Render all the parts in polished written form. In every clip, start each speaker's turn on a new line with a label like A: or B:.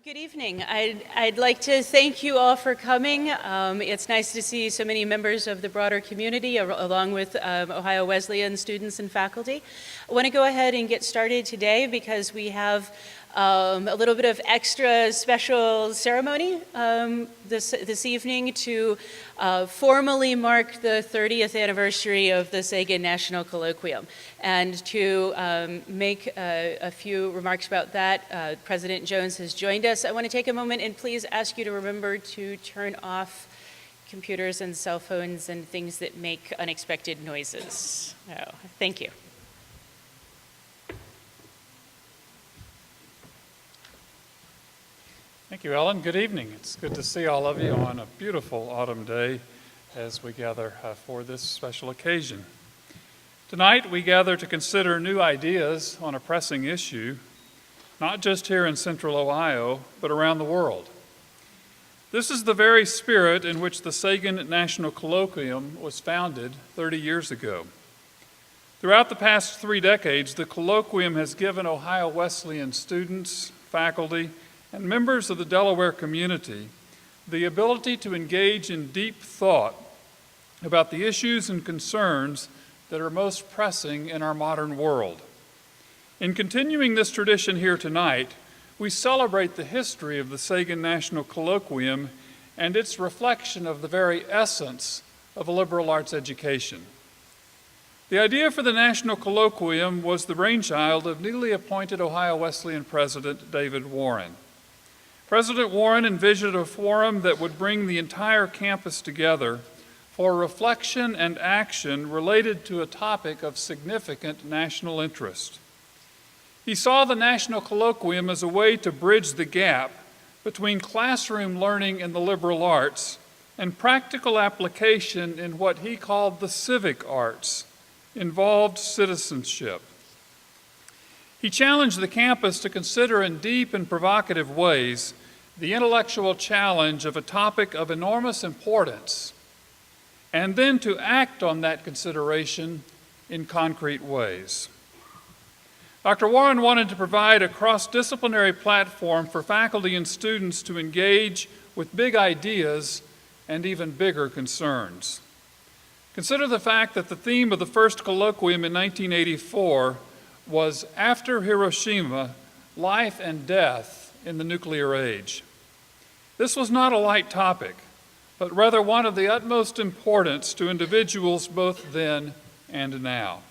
A: Good evening. I'd like to thank you all for coming. It's nice to see so many members of the broader community along with Ohio Wesleyan students and faculty. I want to go ahead and get started today because we have a little bit of extra special ceremony this evening to formally mark the 30th anniversary of the Sagan National Colloquium. And to make a few remarks about that, President Jones has joined us. I want to take a moment and please ask you to remember to turn off computers and cell phones and things that make unexpected noises. Oh, thank you.
B: Thank you, Ellen. Good evening. It's good to see all of you on a beautiful autumn day as we gather for this special occasion. Tonight, we gather to consider new ideas on a pressing issue, not just here in Central Ohio, but around the world. This is the very spirit in which the Sagan National Colloquium was founded 30 years ago. Throughout the past 3 decades, the Colloquium has given Ohio Wesleyan students, faculty, and members of the Delaware community the ability to engage in deep thought about the issues and concerns that are most pressing in our modern world. In continuing this tradition here tonight, we celebrate the history of the Sagan National Colloquium and its reflection of the very essence of a liberal arts education. The idea for the National Colloquium was the brainchild of newly appointed Ohio Wesleyan President David Warren. President Warren envisioned a forum that would bring the entire campus together for reflection and action related to a topic of significant national interest. He saw the National Colloquium as a way to bridge the gap between classroom learning in the liberal arts and practical application in what he called the civic arts, involved citizenship. He challenged the campus to consider in deep and provocative ways the intellectual challenge of a topic of enormous importance, and then to act on that consideration in concrete ways. Dr. Warren wanted to provide a cross-disciplinary platform for faculty and students to engage with big ideas and even bigger concerns. Consider the fact that the theme of the first colloquium in 1984 was After Hiroshima, Life and Death in the Nuclear Age. This was not a light topic, but rather one of the utmost importance to individuals both then and now.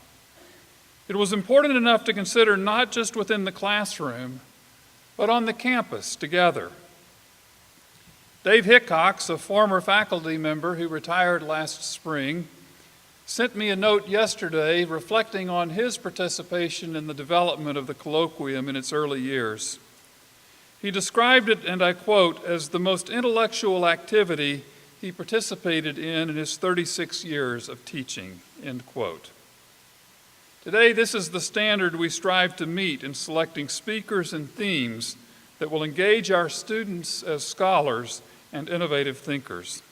B: It was important enough to consider not just within the classroom, but on the campus together. Dave Hickox, a former faculty member who retired last spring, sent me a note yesterday reflecting on his participation in the development of the colloquium in its early years. He described it, and I quote, as the most intellectual activity he participated in his 36 years of teaching, end quote. Today, this is the standard we strive to meet in selecting speakers and themes that will engage our students as scholars and innovative thinkers.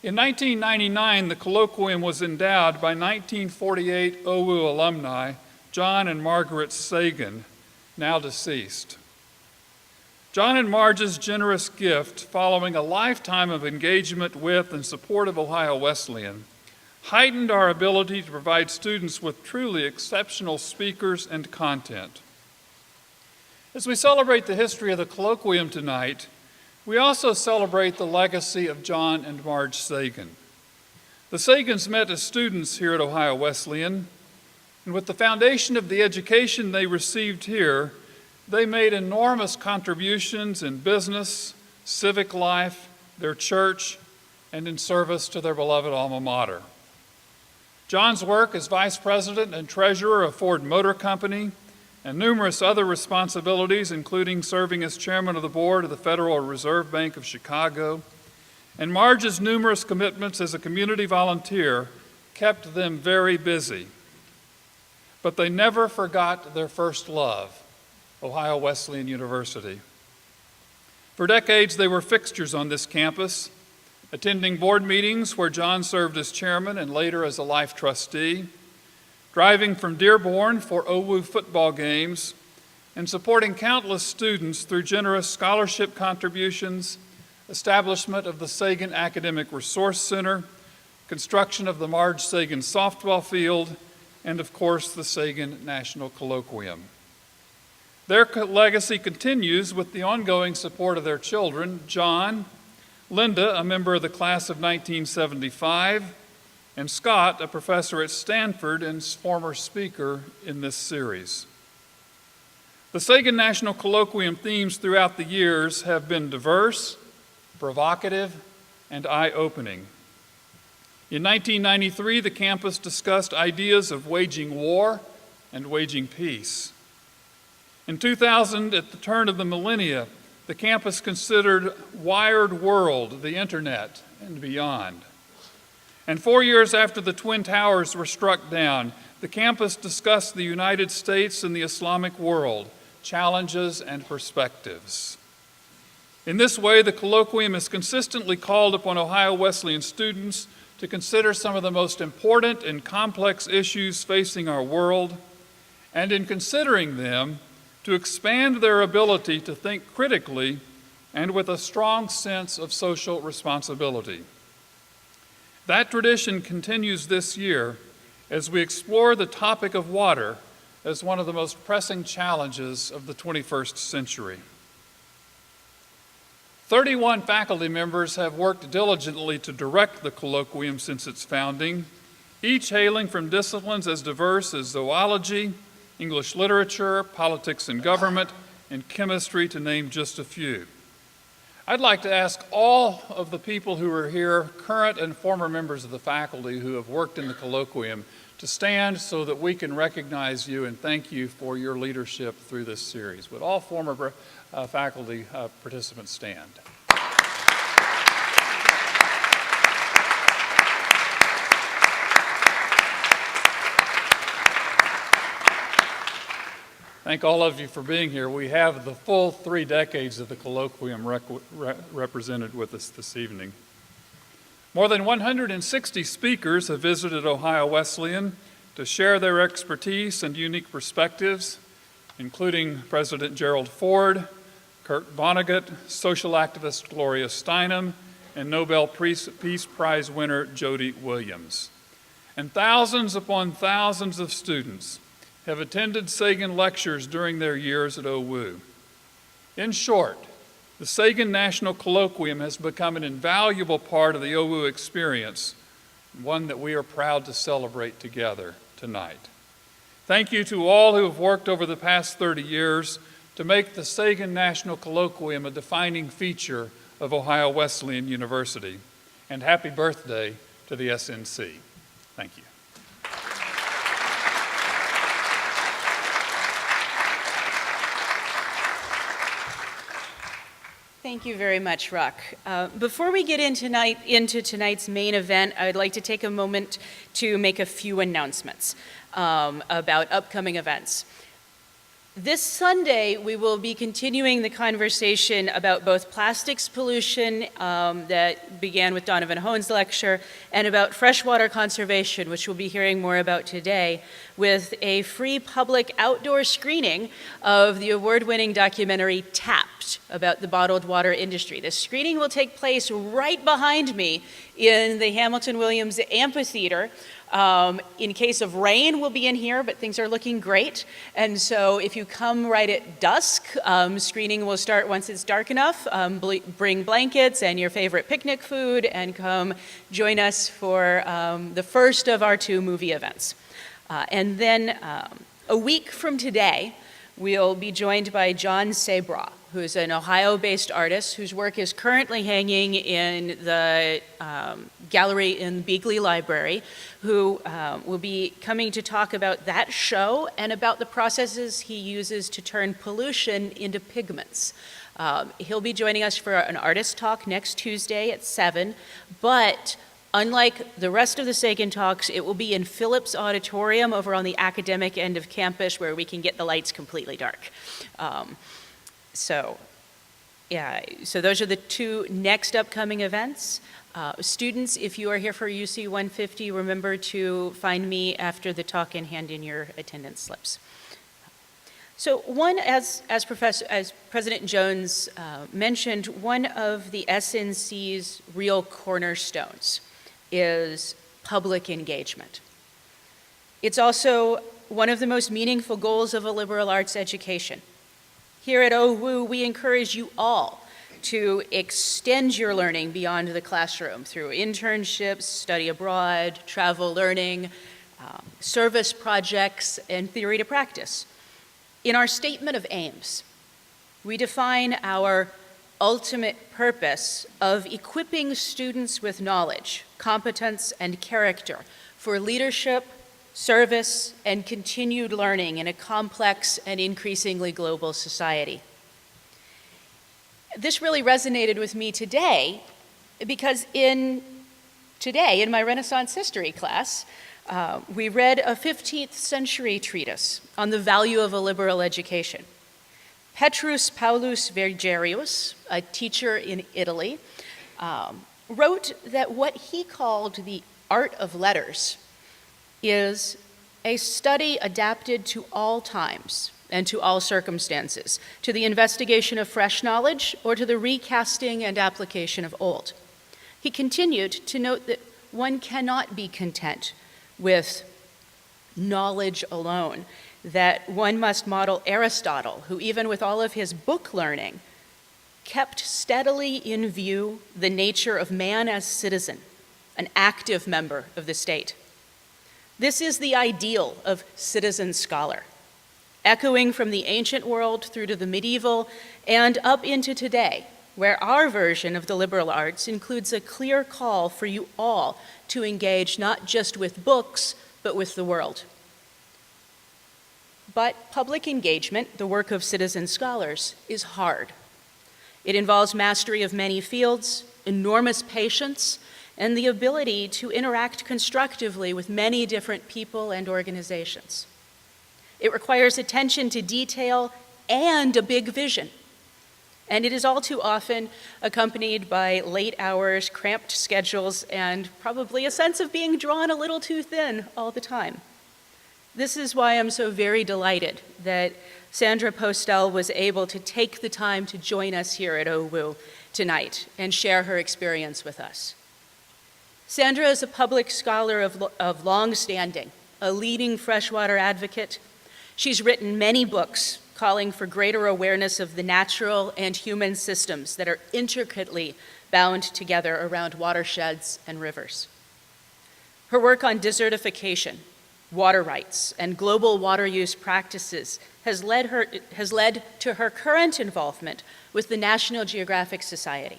B: In 1999, the colloquium was endowed by 1948 OWU alumni John and Margaret Sagan, now deceased. John and Marge's generous gift, following a lifetime of engagement with and support of Ohio Wesleyan, heightened our ability to provide students with truly exceptional speakers and content. As we celebrate the history of the colloquium tonight, we also celebrate the legacy of John and Marge Sagan. The Sagans met as students here at Ohio Wesleyan, and with the foundation of the education they received here, they made enormous contributions in business, civic life, their church, and in service to their beloved alma mater. John's work as vice president and treasurer of Ford Motor Company and numerous other responsibilities, including serving as chairman of the board of the Federal Reserve Bank of Chicago, and Marge's numerous commitments as a community volunteer kept them very busy. But they never forgot their first love, Ohio Wesleyan University. For decades, they were fixtures on this campus, attending board meetings where John served as chairman and later as a life trustee, driving from Dearborn for OWU football games, and supporting countless students through generous scholarship contributions, establishment of the Sagan Academic Resource Center, construction of the Marge Sagan softball field, and of course the Sagan National Colloquium. Their legacy continues with the ongoing support of their children, John, Linda, a member of the class of 1975, and Scott, a professor at Stanford and former speaker in this series. The Sagan National Colloquium themes throughout the years have been diverse, provocative, and eye-opening. In 1993, the campus discussed ideas of waging war and waging peace. In 2000, at the turn of the millennia, the campus considered wired world, the internet, and beyond. And 4 years after the Twin Towers were struck down, the campus discussed the United States and the Islamic world, challenges and perspectives. In this way, the Colloquium has consistently called upon Ohio Wesleyan students to consider some of the most important and complex issues facing our world, and in considering them, to expand their ability to think critically and with a strong sense of social responsibility. That tradition continues this year as we explore the topic of water as one of the most pressing challenges of the 21st century. 31 faculty members have worked diligently to direct the Colloquium since its founding, each hailing from disciplines as diverse as zoology, English literature, politics and government, and chemistry, to name just a few. I'd like to ask all of the people who are here, current and former members of the faculty who have worked in the Colloquium, to stand so that we can recognize you and thank you for your leadership through this series. Would all former faculty participants stand? Thank all of you for being here. We have the full 3 decades of the Colloquium represented with us this evening. More than 160 speakers have visited Ohio Wesleyan to share their expertise and unique perspectives, including President Gerald Ford, Kurt Vonnegut, social activist Gloria Steinem, and Nobel Peace Prize winner Jody Williams. And thousands upon thousands of students have attended Sagan lectures during their years at OWU. In short, the Sagan National Colloquium has become an invaluable part of the OWU experience, one that we are proud to celebrate together tonight. Thank you to all who have worked over the past 30 years to make the Sagan National Colloquium a defining feature of Ohio Wesleyan University. And happy birthday to the SNC. Thank you.
A: Thank you very much, Rock. Before we get into tonight's main event, I'd like to take a moment to make a few announcements about upcoming events. This Sunday, we will be continuing the conversation about both plastics pollution that began with Donovan Hohn's lecture and about freshwater conservation, which we'll be hearing more about today, with a free public outdoor screening of the award-winning documentary Tapped about the bottled water industry. The screening will take place right behind me in the Hamilton Williams Amphitheater. In case of rain, we'll be in here, but things are looking great. And so if you come right at dusk, screening will start once it's dark enough. Bring blankets and your favorite picnic food and come join us for the first of our 2 movie events. And then a week from today, we'll be joined by John Sabra, who is an Ohio-based artist whose work is currently hanging in the gallery in Beagley Library, who will be coming to talk about that show and about the processes he uses to turn pollution into pigments. He'll be joining us for an artist talk next Tuesday at 7, but unlike the rest of the Sagan talks, it will be in Phillips Auditorium over on the academic end of campus where we can get the lights completely dark. So those are the 2 next upcoming events. Students, if you are here for UC 150, remember to find me after the talk and hand in your attendance slips. So one, as President Jones mentioned, one of the SNC's real cornerstones is public engagement. It's also one of the most meaningful goals of a liberal arts education. Here at OWU, we encourage you all to extend your learning beyond the classroom through internships, study abroad, travel learning, service projects, and theory to practice. In our statement of aims, we define our ultimate purpose of equipping students with knowledge, competence, and character for leadership, service, and continued learning in a complex and increasingly global society. This really resonated with me today because in my Renaissance history class, we read a 15th century treatise on the value of a liberal education. Petrus Paulus Vergerius, a teacher in Italy, wrote that what he called the art of letters is a study adapted to all times and to all circumstances, to the investigation of fresh knowledge or to the recasting and application of old. He continued to note that one cannot be content with knowledge alone, that one must model Aristotle, who even with all of his book learning, kept steadily in view the nature of man as citizen, an active member of the state. This is the ideal of citizen scholar, echoing from the ancient world through to the medieval and up into today, where our version of the liberal arts includes a clear call for you all to engage not just with books, but with the world. But public engagement, the work of citizen scholars, is hard. It involves mastery of many fields, enormous patience, and the ability to interact constructively with many different people and organizations. It requires attention to detail and a big vision. And it is all too often accompanied by late hours, cramped schedules, and probably a sense of being drawn a little too thin all the time. This is why I'm so very delighted that Sandra Postel was able to take the time to join us here at OWU tonight and share her experience with us. Sandra is a public scholar of long standing, a leading freshwater advocate. She's written many books calling for greater awareness of the natural and human systems that are intricately bound together around watersheds and rivers. Her work on desertification, water rights, and global water use practices has led to her current involvement with the National Geographic Society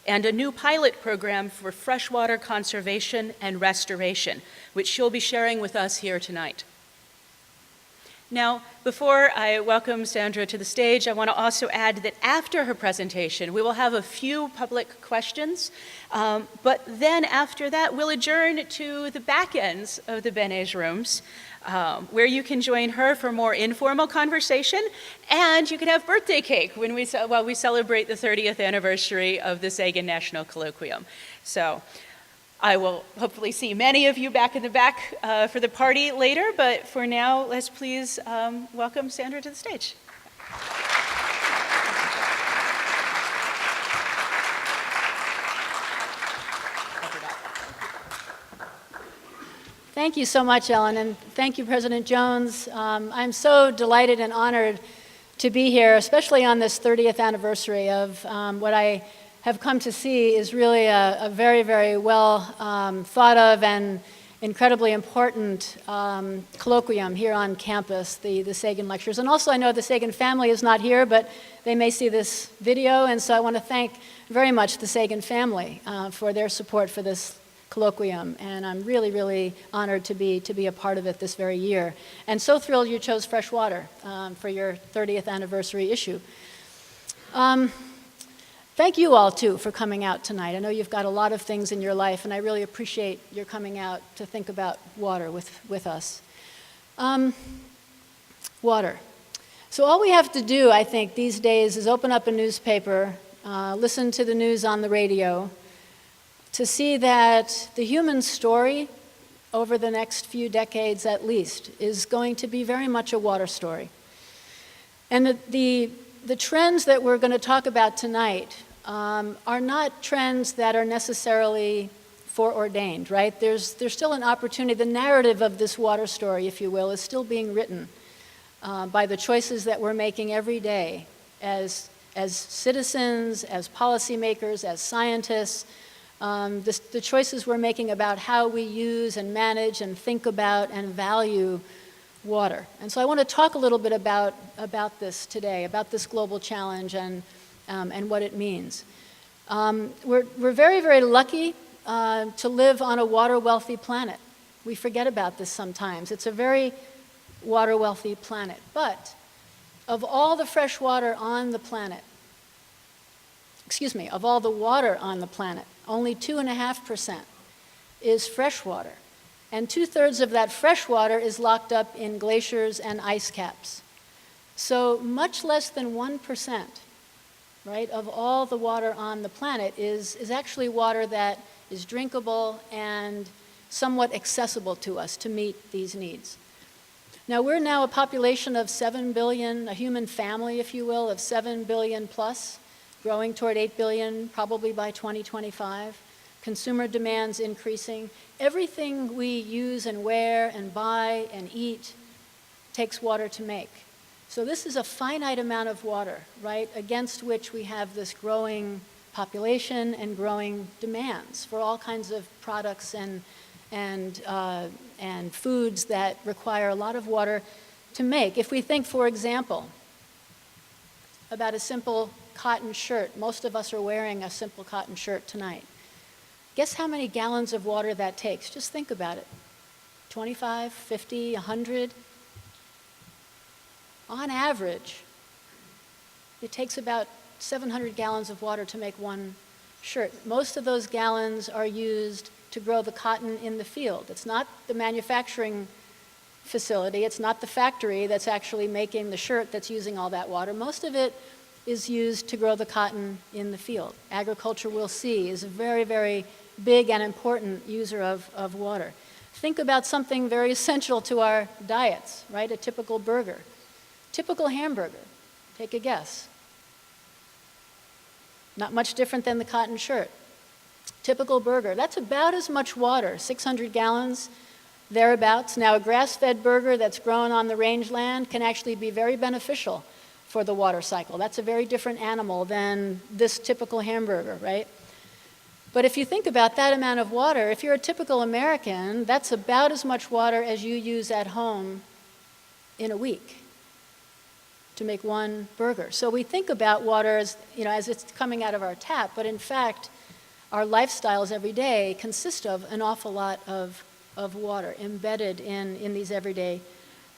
A: and a new pilot program for freshwater conservation and restoration, which she'll be sharing with us here tonight. Now, before I welcome Sandra to the stage, I want to also add that after her presentation, we will have a few public questions, but then after that, we'll adjourn to the back ends of the Benège rooms, where you can join her for more informal conversation, and you can have birthday cake while we celebrate the 30th anniversary of the Sagan National Colloquium. So I will hopefully see many of you back in the back for the party later, but for now, let's please welcome Sandra to the stage.
C: Thank you so much, Ellen, and thank you, President Jones. I'm so delighted and honored to be here, especially on this 30th anniversary of what I have come to see is really a very, very well thought of and incredibly important colloquium here on campus, the Sagan Lectures. And also I know the Sagan family is not here, but they may see this video, and so I want to thank very much the Sagan family for their support for this colloquium, and I'm really, really honored to be a part of it this very year. And so thrilled you chose freshwater for your 30th anniversary issue. Thank you all, too, for coming out tonight. I know you've got a lot of things in your life, and I really appreciate your coming out to think about water with us. Water. So all we have to do, I think, these days is open up a newspaper, listen to the news on the radio, to see that the human story over the next few decades at least is going to be very much a water story. And the trends that we're going to talk about tonight are not trends that are necessarily foreordained, right? There's still an opportunity. The narrative of this water story, if you will, is still being written by the choices that we're making every day as citizens, as policymakers, as scientists, the choices we're making about how we use and manage and think about and value water. And so I want to talk a little bit about this today, about this global challenge and what it means. We're very, very lucky to live on a water-wealthy planet. We forget about this sometimes. It's a very water-wealthy planet. But of all the fresh water on the planet, of all the water on the planet, only 2.5% is fresh water. And 2/3 of that fresh water is locked up in glaciers and ice caps. So much less than 1%, right, of all the water on the planet is actually water that is drinkable and somewhat accessible to us to meet these needs. Now, we're now a population of 7 billion, a human family, if you will, of 7 billion plus, growing toward 8 billion probably by 2025. Consumer demand's increasing. Everything we use and wear and buy and eat takes water to make. So this is a finite amount of water, right, against which we have this growing population and growing demands for all kinds of products and foods that require a lot of water to make. If we think, for example, about a simple cotton shirt, most of us are wearing a simple cotton shirt tonight. Guess how many gallons of water that takes? Just think about it. 25, 50, 100? On average, it takes about 700 gallons of water to make one shirt. Most of those gallons are used to grow the cotton in the field. It's not the manufacturing facility, it's not the factory that's actually making the shirt that's using all that water. Most of it is used to grow the cotton in the field. Agriculture, we'll see, is a very, very big and important user of water. Think about something very essential to our diets, right? A typical burger. Typical hamburger, take a guess. Not much different than the cotton shirt. Typical burger, that's about as much water, 600 gallons, thereabouts. Now, a grass-fed burger that's grown on the rangeland can actually be very beneficial for the water cycle. That's a very different animal than this typical hamburger, right? But if you think about that amount of water, if you're a typical American, that's about as much water as you use at home in a week to make one burger. So we think about water as, as it's coming out of our tap, but in fact, our lifestyles every day consist of an awful lot of water embedded in these everyday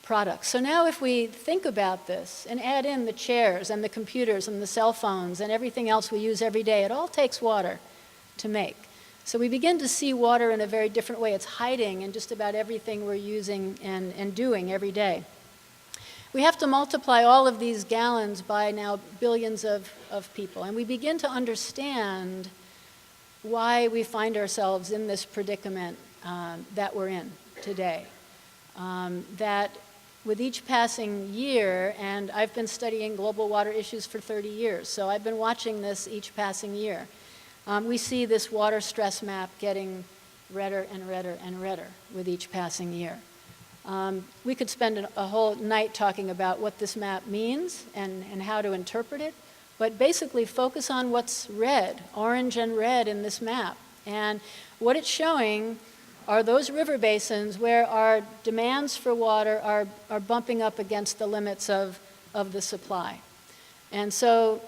C: products. So now if we think about this and add in the chairs and the computers and the cell phones and everything else we use every day, it all takes water to make. So we begin to see water in a very different way. It's hiding in just about everything we're using and doing every day. We have to multiply all of these gallons by now billions of people, and we begin to understand why we find ourselves in this predicament that we're in today. That with each passing year, and I've been studying global water issues for 30 years, so I've been watching this each passing year. We see this water stress map getting redder and redder and redder with each passing year. We could spend a whole night talking about what this map means and how to interpret it, but basically focus on what's red, orange and red in this map. And what it's showing are those river basins where our demands for water are bumping up against the limits of the supply. And so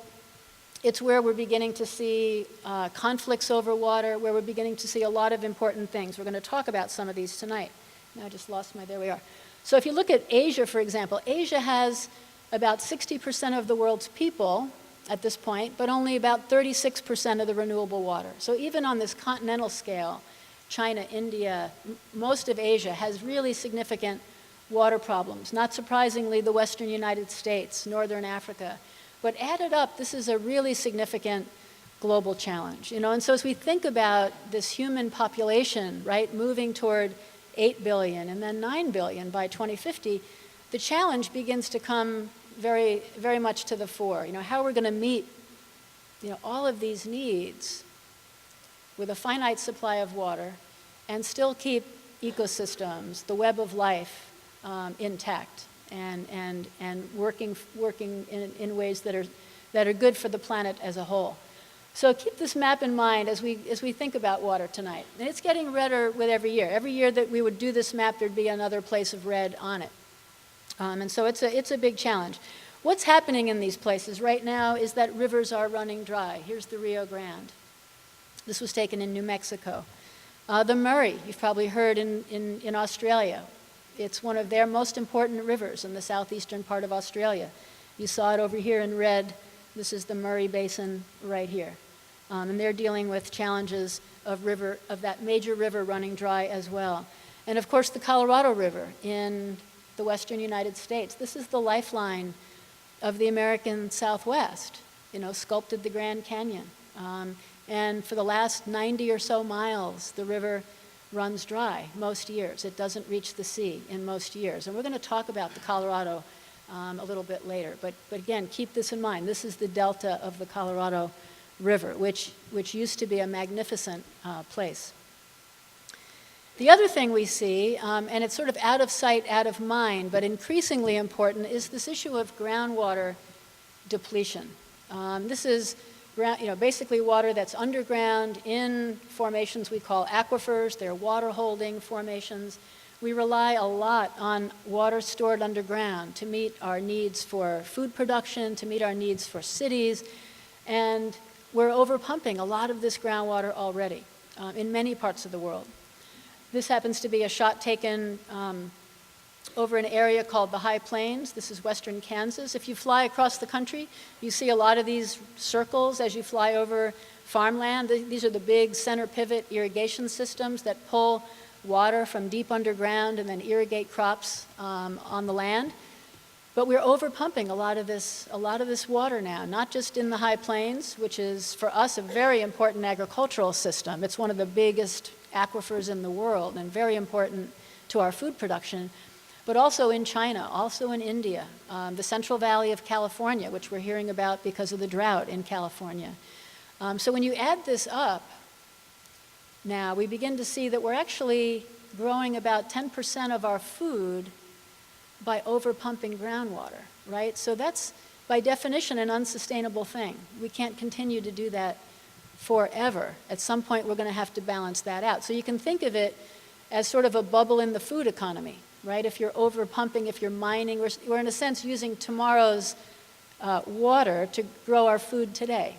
C: it's where we're beginning to see conflicts over water, where we're beginning to see a lot of important things. We're going to talk about some of these tonight. Now I just lost there we are. So if you look at Asia, for example, Asia has about 60% of the world's people at this point, but only about 36% of the renewable water. So even on this continental scale, China, India, most of Asia has really significant water problems. Not surprisingly, the Western United States, Northern Africa. But added up, this is a really significant global challenge. And so as we think about this human population, right, moving toward 8 billion and then 9 billion by 2050, the challenge begins to come very, very much to the fore. How we're going to meet, all of these needs with a finite supply of water and still keep ecosystems, the web of life, intact and working in ways that are good for the planet as a whole. So keep this map in mind as we think about water tonight. And it's getting redder with every year. Every year that we would do this map, there'd be another place of red on it. And so it's a big challenge. What's happening in these places right now is that rivers are running dry. Here's the Rio Grande. This was taken in New Mexico. The Murray, you've probably heard in Australia. It's one of their most important rivers in the southeastern part of Australia. You saw it over here in red. This is the Murray Basin right here. And they're dealing with challenges of that major river running dry as well. And of course, the Colorado River in the western United States. This is the lifeline of the American Southwest, sculpted the Grand Canyon. And for the last 90 or so miles, the river runs dry most years. It doesn't reach the sea in most years. And we're going to talk about the Colorado a little bit later. But again, keep this in mind. This is the delta of the Colorado River, which used to be a magnificent place. The other thing we see, and it's sort of out of sight, out of mind, but increasingly important, is this issue of groundwater depletion. This is basically water that's underground in formations we call aquifers. They're water-holding formations. We rely a lot on water stored underground to meet our needs for food production, to meet our needs for cities, and we're overpumping a lot of this groundwater already in many parts of the world. This happens to be a shot taken over an area called the High Plains. This is western Kansas. If you fly across the country, you see a lot of these circles as you fly over farmland. These are the big center pivot irrigation systems that pull water from deep underground and then irrigate crops on the land. But we're overpumping a lot of this water now, not just in the High Plains, which is for us a very important agricultural system. It's one of the biggest aquifers in the world and very important to our food production, but also in China, also in India, the Central Valley of California, which we're hearing about because of the drought in California. So when you add this up, now we begin to see that we're actually growing about 10% of our food by overpumping groundwater, right? So that's, by definition, an unsustainable thing. We can't continue to do that forever. At some point, we're going to have to balance that out. So you can think of it as sort of a bubble in the food economy, right? If you're overpumping, if you're mining, we're in a sense using tomorrow's water to grow our food today,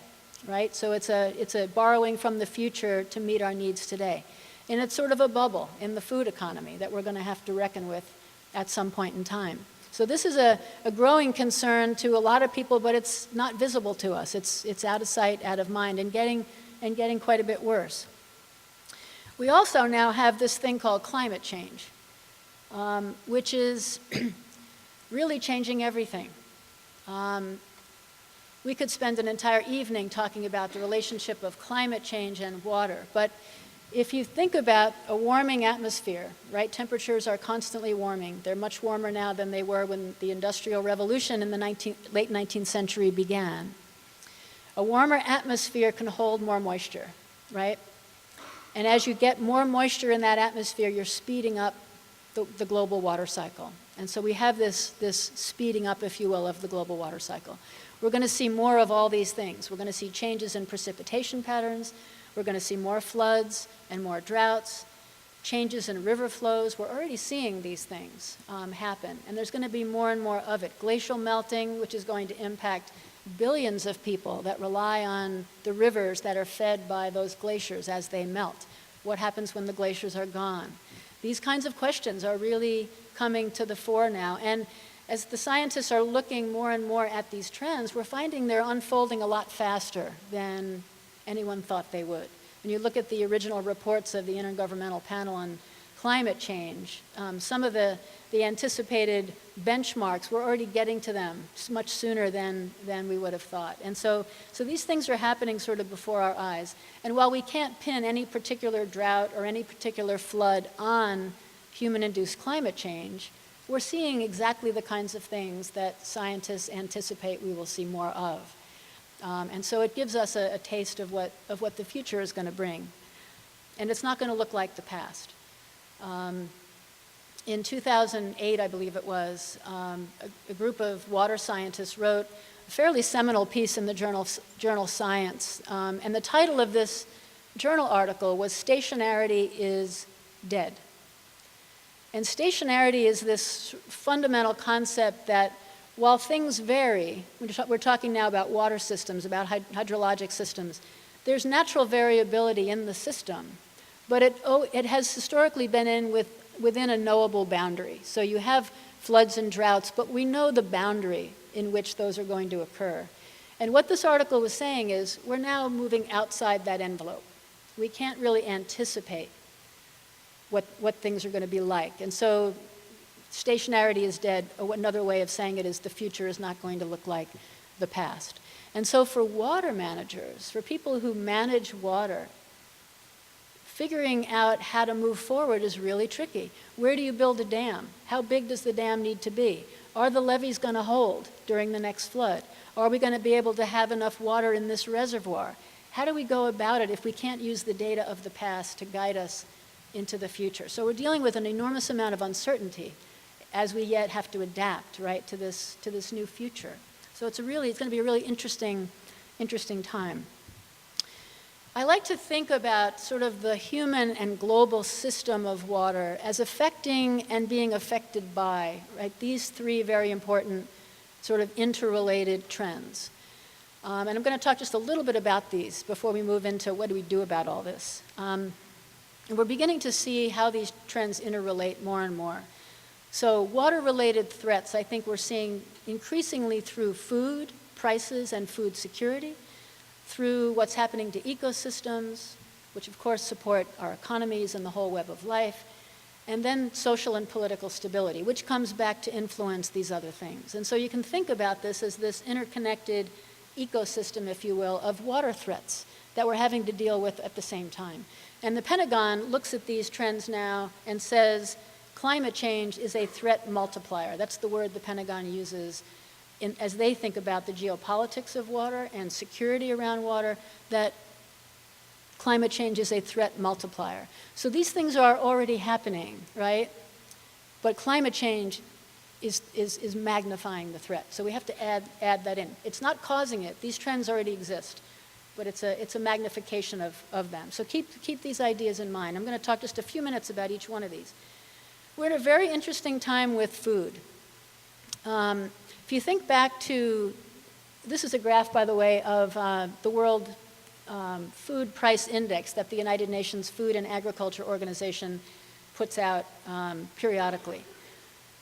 C: right? So it's a borrowing from the future to meet our needs today. And it's sort of a bubble in the food economy that we're going to have to reckon with at some point in time. So this is a growing concern to a lot of people, but it's not visible to us. It's out of sight, out of mind, and getting quite a bit worse. We also now have this thing called climate change, which is really changing everything. We could spend an entire evening talking about the relationship of climate change and water, but if you think about a warming atmosphere, right, temperatures are constantly warming. They're much warmer now than they were when the Industrial Revolution in the late 19th century began. A warmer atmosphere can hold more moisture, right? And as you get more moisture in that atmosphere, you're speeding up the global water cycle. And so we have this speeding up, if you will, of the global water cycle. We're going to see more of all these things. We're going to see changes in precipitation patterns. We're going to see more floods and more droughts, changes in river flows. We're already seeing these things happen, and there's going to be more and more of it. Glacial melting, which is going to impact billions of people that rely on the rivers that are fed by those glaciers as they melt. What happens when the glaciers are gone? These kinds of questions are really coming to the fore now, and as the scientists are looking more and more at these trends, we're finding they're unfolding a lot faster than anyone thought they would. When you look at the original reports of the Intergovernmental Panel on Climate Change, some of the anticipated benchmarks, we're already getting to them much sooner than we would have thought. And so these things are happening sort of before our eyes. And while we can't pin any particular drought or any particular flood on human-induced climate change, we're seeing exactly the kinds of things that scientists anticipate we will see more of. And so it gives us a taste of what the future is going to bring. And it's not going to look like the past. In 2008, I believe it was, a group of water scientists wrote a fairly seminal piece in the journal Science. And the title of this journal article was "Stationarity is Dead." And stationarity is this fundamental concept that while things vary, we're talking now about water systems, about hydrologic systems, there's natural variability in the system, but it has historically been within a knowable boundary. So you have floods and droughts, but we know the boundary in which those are going to occur. And what this article was saying is we're now moving outside that envelope. We can't really anticipate what things are going to be like. And so stationarity is dead. Another way of saying it is the future is not going to look like the past. And so for water managers, for people who manage water, figuring out how to move forward is really tricky. Where do you build a dam? How big does the dam need to be? Are the levees going to hold during the next flood? Are we going to be able to have enough water in this reservoir? How do we go about it if we can't use the data of the past to guide us into the future? So we're dealing with an enormous amount of uncertainty as we yet have to adapt, right, to this new future. So it's going to be a really interesting time. I like to think about sort of the human and global system of water as affecting and being affected by, right, these three very important sort of interrelated trends. And I'm going to talk just a little bit about these before we move into what do we do about all this. And we're beginning to see how these trends interrelate more and more. So water-related threats, I think we're seeing increasingly through food prices and food security, through what's happening to ecosystems, which of course support our economies and the whole web of life, and then social and political stability, which comes back to influence these other things. And so you can think about this as this interconnected ecosystem, if you will, of water threats that we're having to deal with at the same time. And the Pentagon looks at these trends now and says climate change is a threat multiplier. That's the word the Pentagon uses as they think about the geopolitics of water and security around water, that climate change is a threat multiplier. So these things are already happening, right? But climate change is magnifying the threat. So we have to add that in. It's not causing it. These trends already exist, but it's a magnification of them. So keep these ideas in mind. I'm going to talk just a few minutes about each one of these. We're in a very interesting time with food. If you think back to, this is a graph, by the way, of the World Food Price Index that the United Nations Food and Agriculture Organization puts out periodically.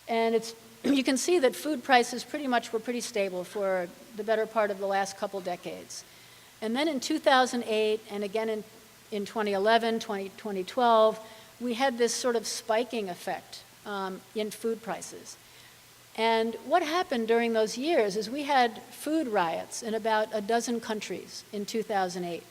C: And you can see that food prices were pretty stable for the better part of the last couple decades. And then in 2008, and again in 2011, 2012, we had this sort of spiking effect in food prices. And what happened during those years is we had food riots in about a dozen countries in 2008.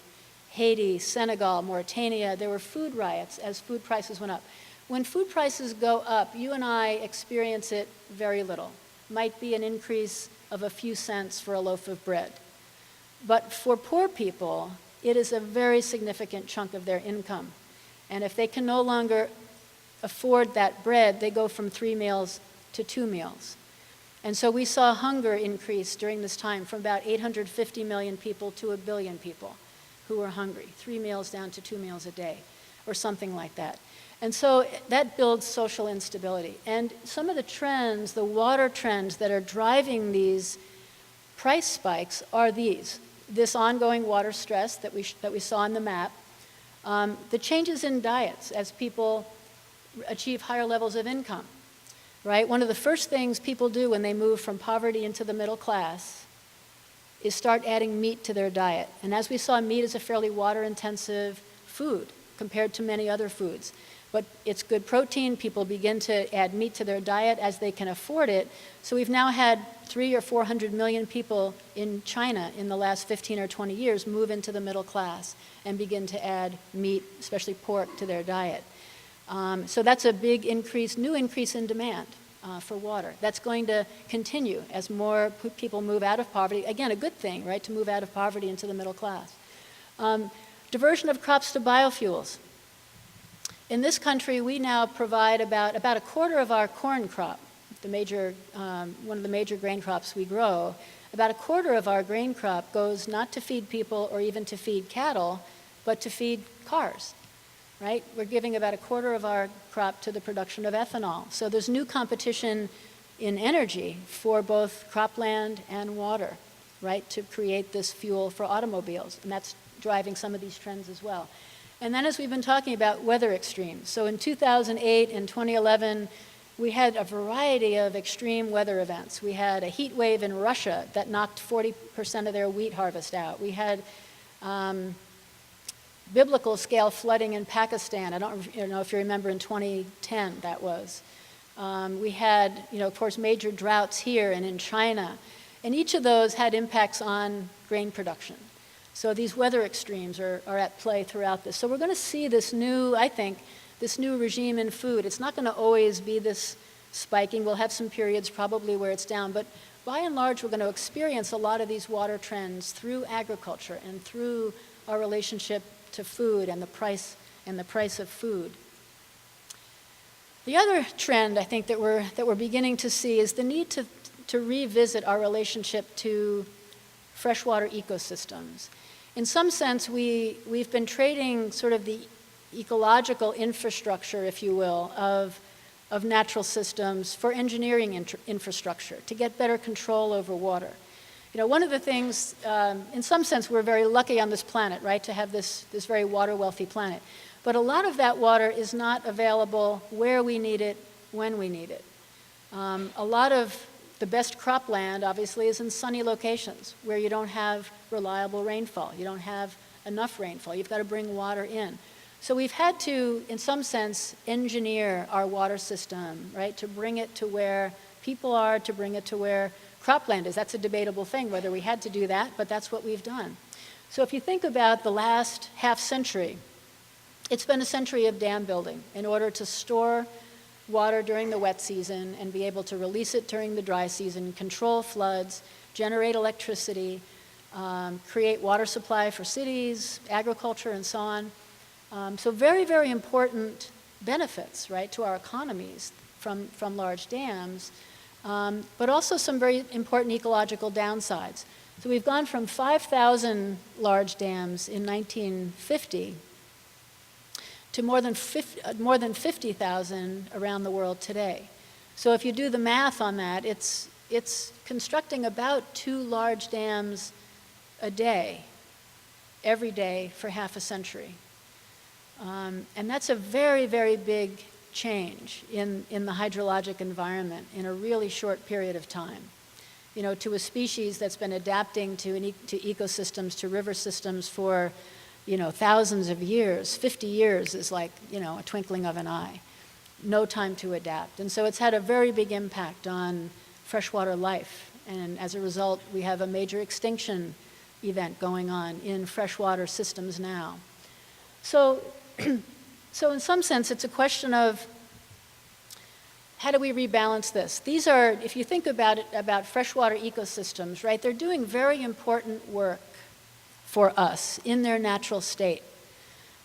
C: Haiti, Senegal, Mauritania, there were food riots as food prices went up. When food prices go up, you and I experience it very little. Might be an increase of a few cents for a loaf of bread. But for poor people, it is a very significant chunk of their income. And if they can no longer afford that bread, they go from 3 meals to 2 meals. And so we saw hunger increase during this time from about 850 million people to 1 billion people who were hungry, 3 meals down to 2 meals a day, or something like that. And so that builds social instability. And some of the trends, the water trends that are driving these price spikes are these. This ongoing water stress that we saw on the map, the changes in diets as people achieve higher levels of income, right? One of the first things people do when they move from poverty into the middle class is start adding meat to their diet. And as we saw, meat is a fairly water-intensive food compared to many other foods. But it's good protein. People begin to add meat to their diet as they can afford it. So we've now had 300 or 400 million people in China in the last 15 or 20 years move into the middle class and begin to add meat, especially pork, to their diet. So that's a big increase, new increase in demand. for water. That's going to continue as more people move out of poverty. Again, a good thing, right, to move out of poverty into the middle class. Diversion of crops to biofuels. In this country, we now provide about a quarter of our corn crop, one of the major grain crops we grow. About a quarter of our grain crop goes not to feed people or even to feed cattle, but to feed cars, right? We're giving about a quarter of our crop to the production of ethanol. So there's new competition in energy for both cropland and water, right, to create this fuel for automobiles. And that's driving some of these trends as well. And then as we've been talking about weather extremes. So in 2008 and 2011, we had a variety of extreme weather events. We had a heat wave in Russia that knocked 40% of their wheat harvest out. We had biblical scale flooding in Pakistan. I don't know if you remember in 2010 that was. We had, of course, major droughts here and in China. And each of those had impacts on grain production. So these weather extremes are at play throughout this. So we're going to see this new, I think, this new regime in food. It's not going to always be this spiking. We'll have some periods probably where it's down. But by and large, we're going to experience a lot of these water trends through agriculture and through our relationship to food and the price of food. The other trend I think that we're beginning to see is the need to revisit our relationship to freshwater ecosystems. In some sense, we've been trading sort of the ecological infrastructure, if you will, of natural systems for engineering infrastructure to get better control over water. One of the things, in some sense, we're very lucky on this planet, right, to have this very water-wealthy planet. But a lot of that water is not available where we need it, when we need it. A lot of the best cropland, obviously, is in sunny locations where you don't have reliable rainfall. You don't have enough rainfall. You've got to bring water in. So we've had to, in some sense, engineer our water system, right, to bring it to where people are, to bring it to where cropland is. That's a debatable thing, whether we had to do that, but that's what we've done. So if you think about the last half century, it's been a century of dam building in order to store water during the wet season and be able to release it during the dry season, control floods, generate electricity, create water supply for cities, agriculture, and so on. So very, very important benefits, right, to our economies from large dams, but also some very important ecological downsides. So we've gone from 5,000 large dams in 1950 to more than 50,000 around the world today. So if you do the math on that, it's constructing about 2 large dams a day, every day for half a century. And that's a very, very big change in the hydrologic environment in a really short period of time. To a species that's been adapting to ecosystems, to river systems for thousands of years. 50 years is like, a twinkling of an eye. No time to adapt. And so it's had a very big impact on freshwater life. And as a result, we have a major extinction event going on in freshwater systems now. So in some sense, it's a question of how do we rebalance this? These are, if you think about it, about freshwater ecosystems, right, they're doing very important work for us in their natural state.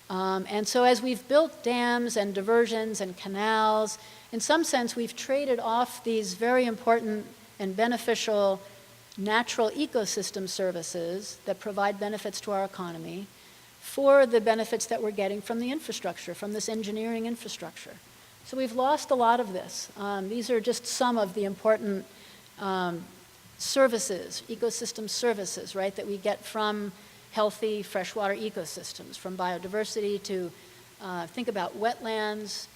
C: And so as we've built dams and diversions and canals, in some sense we've traded off these very important and beneficial natural ecosystem services that provide benefits to our economy for the benefits that we're getting from the infrastructure, from this engineering infrastructure. So we've lost a lot of this. These are just some of the important services, ecosystem services, right, that we get from healthy freshwater ecosystems, from biodiversity to think about wetlands,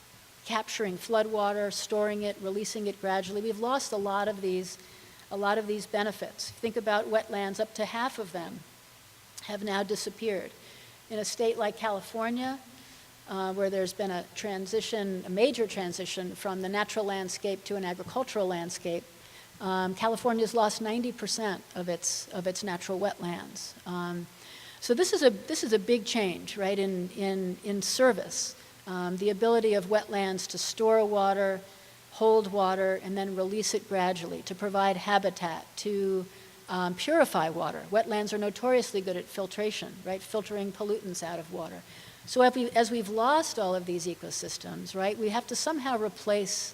C: capturing floodwater, storing it, releasing it gradually. We've lost a lot of these benefits. Think about wetlands, up to half of them have now disappeared. In a state like California, where there's been a major transition from the natural landscape to an agricultural landscape, California's lost 90% of its natural wetlands. So this is a big change, right, in service. The ability of wetlands to store water, hold water, and then release it gradually to provide habitat, to purify water. Wetlands are notoriously good at filtration, right? Filtering pollutants out of water. So as we've lost all of these ecosystems, right, we have to somehow replace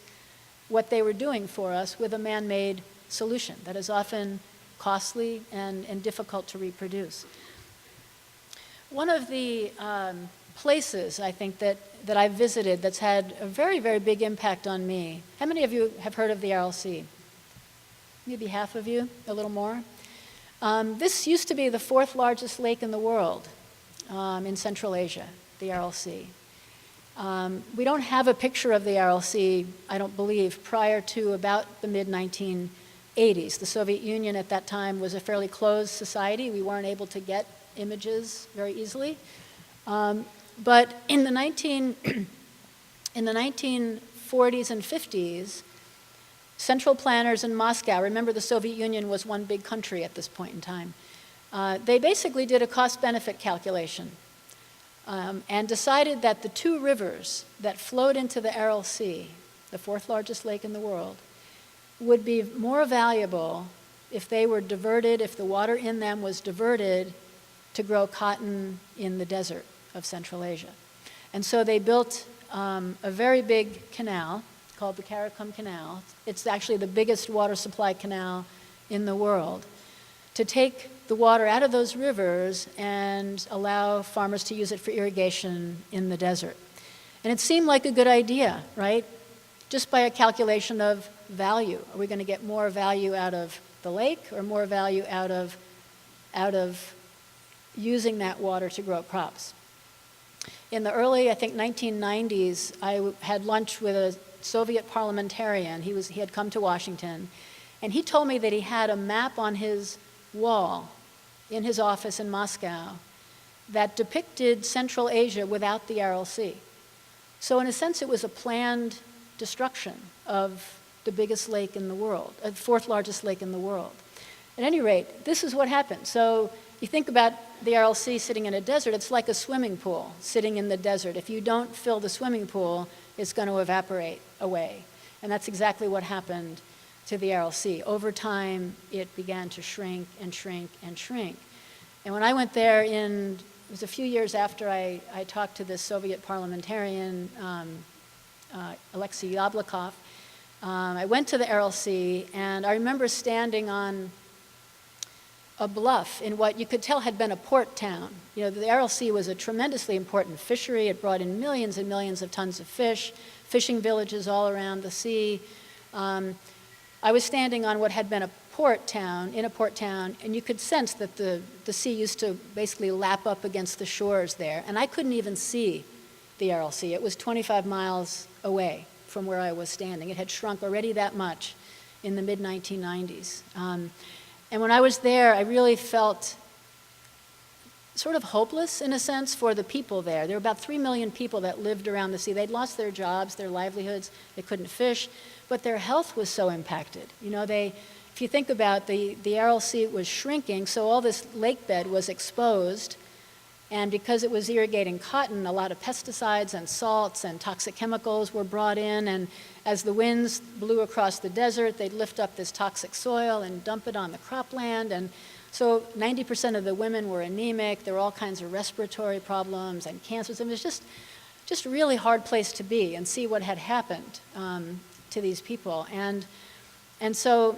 C: what they were doing for us with a man-made solution that is often costly and difficult to reproduce. One of the places, I think, that I've visited that's had a very, very big impact on me. How many of you have heard of the Aral Sea? Maybe half of you, a little more. This used to be the 4th largest lake in the world in Central Asia, the Aral Sea. We don't have a picture of the Aral Sea, I don't believe, prior to about the mid-1980s. The Soviet Union at that time was a fairly closed society. We weren't able to get images very easily. But in the 1940s and 50s, central planners in Moscow, remember the Soviet Union was one big country at this point in time, they basically did a cost-benefit calculation and decided that the 2 rivers that flowed into the Aral Sea, the 4th largest lake in the world, would be more valuable if they were diverted, if the water in them was diverted to grow cotton in the desert of Central Asia. And so they built a very big canal called the Colloquium Canal. It's actually the biggest water supply canal in the world, to take the water out of those rivers and allow farmers to use it for irrigation in the desert. And it seemed like a good idea, right? Just by a calculation of value. Are we going to get more value out of the lake or more value out of using that water to grow crops? In the early, I think, 1990s, I had lunch with a Soviet parliamentarian. He had come to Washington, and he told me that he had a map on his wall in his office in Moscow that depicted Central Asia without the Aral Sea. So in a sense, it was a planned destruction of the biggest lake in the world, the 4th largest lake in the world. At any rate, this is what happened. So you think about the Aral Sea sitting in a desert, it's like a swimming pool sitting in the desert. If you don't fill the swimming pool, it's going to evaporate away. And that's exactly what happened to the Aral Sea. Over time, it began to shrink and shrink and shrink. And when I went there it was a few years after I talked to this Soviet parliamentarian, Alexei Yablokov, I went to the Aral Sea, and I remember standing on a bluff in what you could tell had been a port town. You know, the Aral Sea was a tremendously important fishery. It brought in millions and millions of tons of fish, fishing villages all around the sea. I was standing on what had been a port town, and you could sense that the sea used to basically lap up against the shores there. And I couldn't even see the Aral Sea. It was 25 miles away from where I was standing. It had shrunk already that much in the mid-1990s. And when I was there, I really felt sort of hopeless, in a sense, for the people there. There were about 3 million people that lived around the sea. They'd lost their jobs, their livelihoods, they couldn't fish, but their health was so impacted. You know, if you think about the Aral Sea was shrinking, so all this lake bed was exposed, and because it was irrigating cotton, a lot of pesticides and salts and toxic chemicals were brought in, and as the winds blew across the desert, they'd lift up this toxic soil and dump it on the cropland, and so 90% of the women were anemic. There were all kinds of respiratory problems and cancers. It was just a really hard place to be and see what had happened to these people. And so,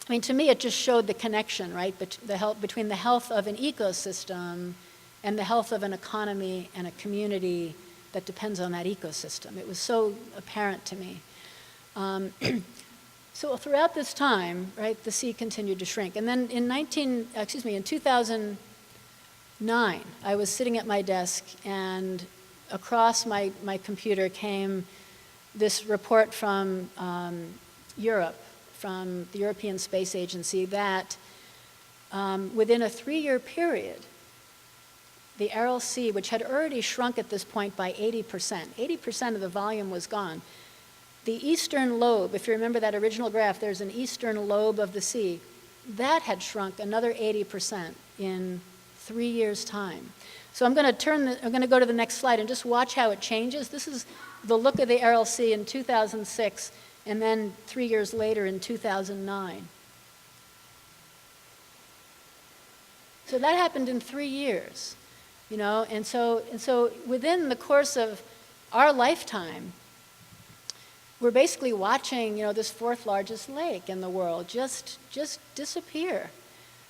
C: I mean, to me, it just showed the connection, right, between the health of an ecosystem and the health of an economy and a community that depends on that ecosystem. It was so apparent to me. So throughout this time, right, the sea continued to shrink. And then in 2009, I was sitting at my desk, and across my computer came this report from Europe, from the European Space Agency, that within a 3-year period, the Aral Sea, which had already shrunk at this point by 80% of the volume was gone. The eastern lobe, if you remember that original graph, there's an eastern lobe of the sea. That had shrunk another 80% in 3 years' time. So I'm going to go to the next slide and just watch how it changes. This is the look of the Aral Sea in 2006 and then 3 years later in 2009. So that happened in 3 years, you know, and so within the course of our lifetime, we're basically watching, you know, this fourth largest lake in the world just disappear.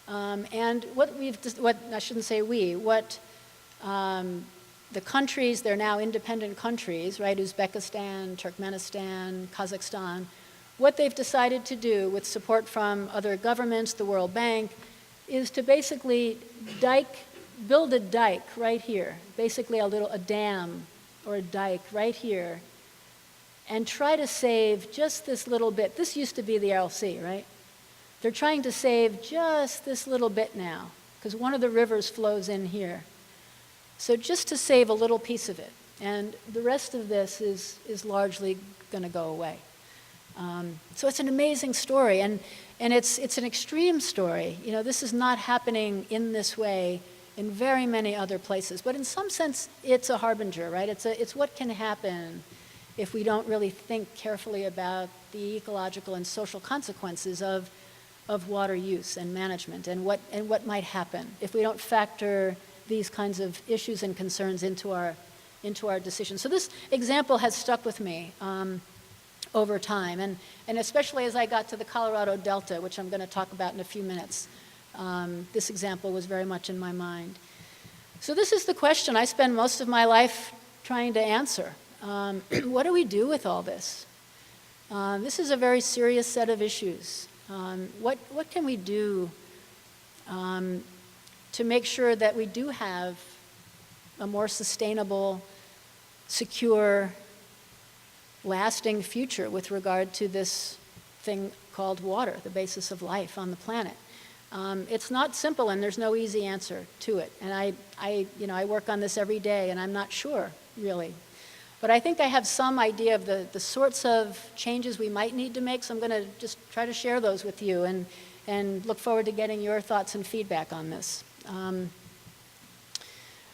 C: And what I shouldn't say we, what the countries, they're now independent countries, right, Uzbekistan, Turkmenistan, Kazakhstan, what they've decided to do with support from other governments, the World Bank, is to basically build a dike right here, basically a dam or a dike right here, and try to save just this little bit. This used to be the Aral Sea, right? They're trying to save just this little bit now, because one of the rivers flows in here. So just to save a little piece of it. And the rest of this is largely going to go away. So it's an amazing story, and it's an extreme story. You know, this is not happening in this way in very many other places. But in some sense, it's a harbinger, right? It's what can happen if we don't really think carefully about the ecological and social consequences of water use and management, and what might happen if we don't factor these kinds of issues and concerns into our decisions. So this example has stuck with me over time, and especially as I got to the Colorado Delta, which I'm going to talk about in a few minutes. This example was very much in my mind. So this is the question I spend most of my life trying to answer. What do we do with all this? This is a very serious set of issues. What can we do to make sure that we do have a more sustainable, secure, lasting future with regard to this thing called water, the basis of life on the planet? It's not simple, and there's no easy answer to it. And I work on this every day, and I'm not sure, really. But I think I have some idea of the sorts of changes we might need to make, so I'm going to just try to share those with you and look forward to getting your thoughts and feedback on this.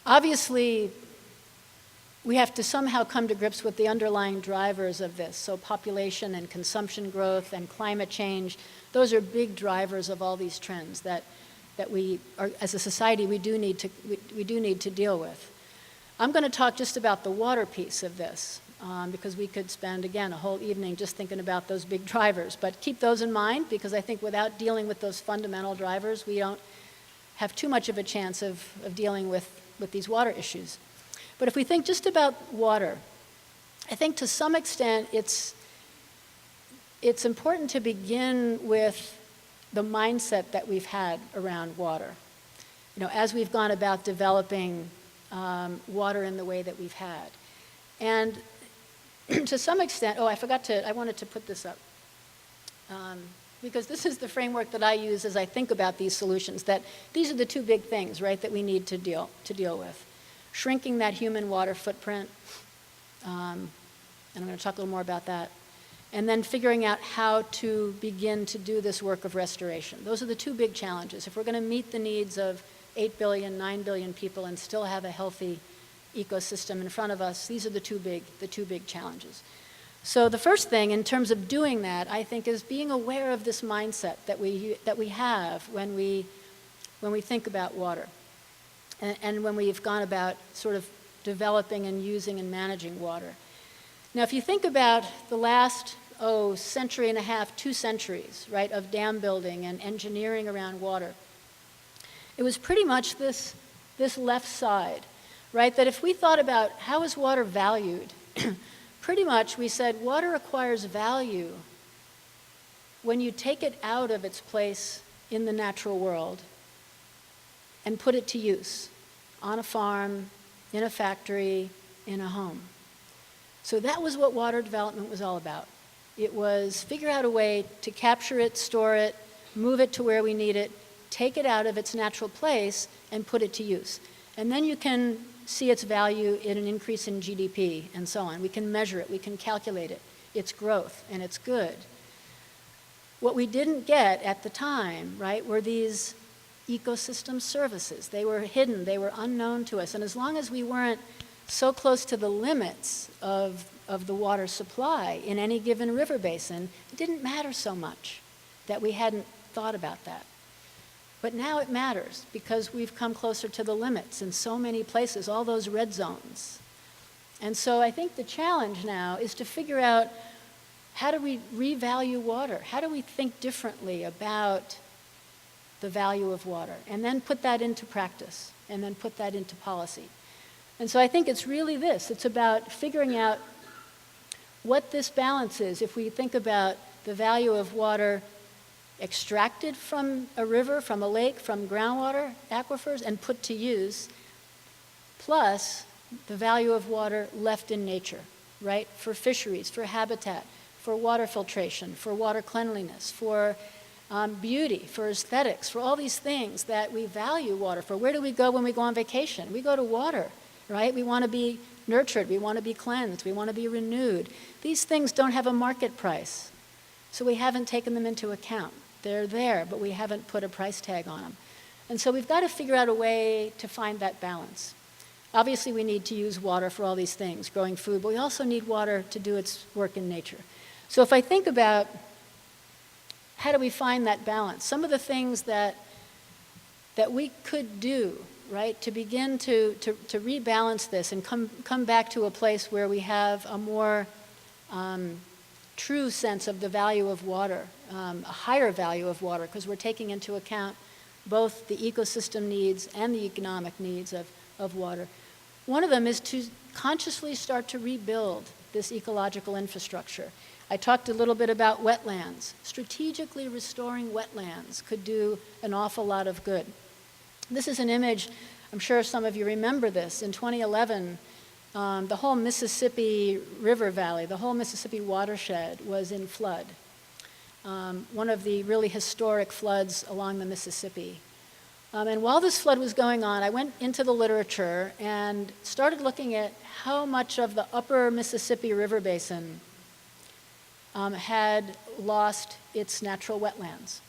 C: Obviously, we have to somehow come to grips with the underlying drivers of this. So population and consumption growth and climate change, those are big drivers of all these trends that we are, as a society, we do need to deal with. I'm going to talk just about the water piece of this, because we could spend, again, a whole evening just thinking about those big drivers. But keep those in mind, because I think without dealing with those fundamental drivers, we don't have too much of a chance of dealing with these water issues. But if we think just about water, I think to some extent it's important to begin with the mindset that we've had around water. You know, as we've gone about developing water in the way that we've had. And to some extent, I wanted to put this up. Because this is the framework that I use as I think about these solutions, that these are the two big things, right, that we need to deal with. Shrinking that human water footprint, and I'm going to talk a little more about that, and then figuring out how to begin to do this work of restoration. Those are the two big challenges. If we're going to meet the needs of 8 billion, 9 billion people and still have a healthy ecosystem in front of us, these are the two big challenges. So the first thing in terms of doing that, I think, is being aware of this mindset that we have when we think about water, and when we've gone about sort of developing and using and managing water. Now, if you think about the last century and a half, 2 centuries, right, of dam building and engineering around water, it was pretty much this left side, right? That if we thought about how is water valued, pretty much we said water acquires value when you take it out of its place in the natural world and put it to use on a farm, in a factory, in a home. So that was what water development was all about. It was figure out a way to capture it, store it, move it to where we need it, take it out of its natural place and put it to use. And then you can see its value in an increase in GDP and so on. We can measure it, we can calculate it, its growth and its good. What we didn't get at the time, right, were these ecosystem services. They were hidden, they were unknown to us. And as long as we weren't so close to the limits of of the water supply in any given river basin, it didn't matter so much that we hadn't thought about that. But now it matters because we've come closer to the limits in so many places, all those red zones. And so I think the challenge now is to figure out, how do we revalue water? How do we think differently about the value of water? And then put that into practice, and then put that into policy. And so I think it's really this. It's about figuring out what this balance is. If we think about the value of water extracted from a river, from a lake, from groundwater aquifers, and put to use, plus the value of water left in nature, right? For fisheries, for habitat, for water filtration, for water cleanliness, for beauty, for aesthetics, for all these things that we value water for. Where do we go when we go on vacation? We go to water, right? We want to be nurtured, we want to be cleansed, we want to be renewed. These things don't have a market price, so we haven't taken them into account. They're there, but we haven't put a price tag on them. And so we've got to figure out a way to find that balance. Obviously, we need to use water for all these things, growing food, but we also need water to do its work in nature. So if I think about how do we find that balance, some of the things that we could do, right, to begin to rebalance this and come back to a place where we have a more true sense of the value of water, a higher value of water, because we're taking into account both the ecosystem needs and the economic needs of water. One of them is to consciously start to rebuild this ecological infrastructure. I talked a little bit about wetlands. Strategically restoring wetlands could do an awful lot of good. This is an image, I'm sure some of you remember this. In 2011, the whole Mississippi River Valley, the whole Mississippi watershed was in flood. One of the really historic floods along the Mississippi. And while this flood was going on, I went into the literature and started looking at how much of the upper Mississippi River basin had lost its natural wetlands.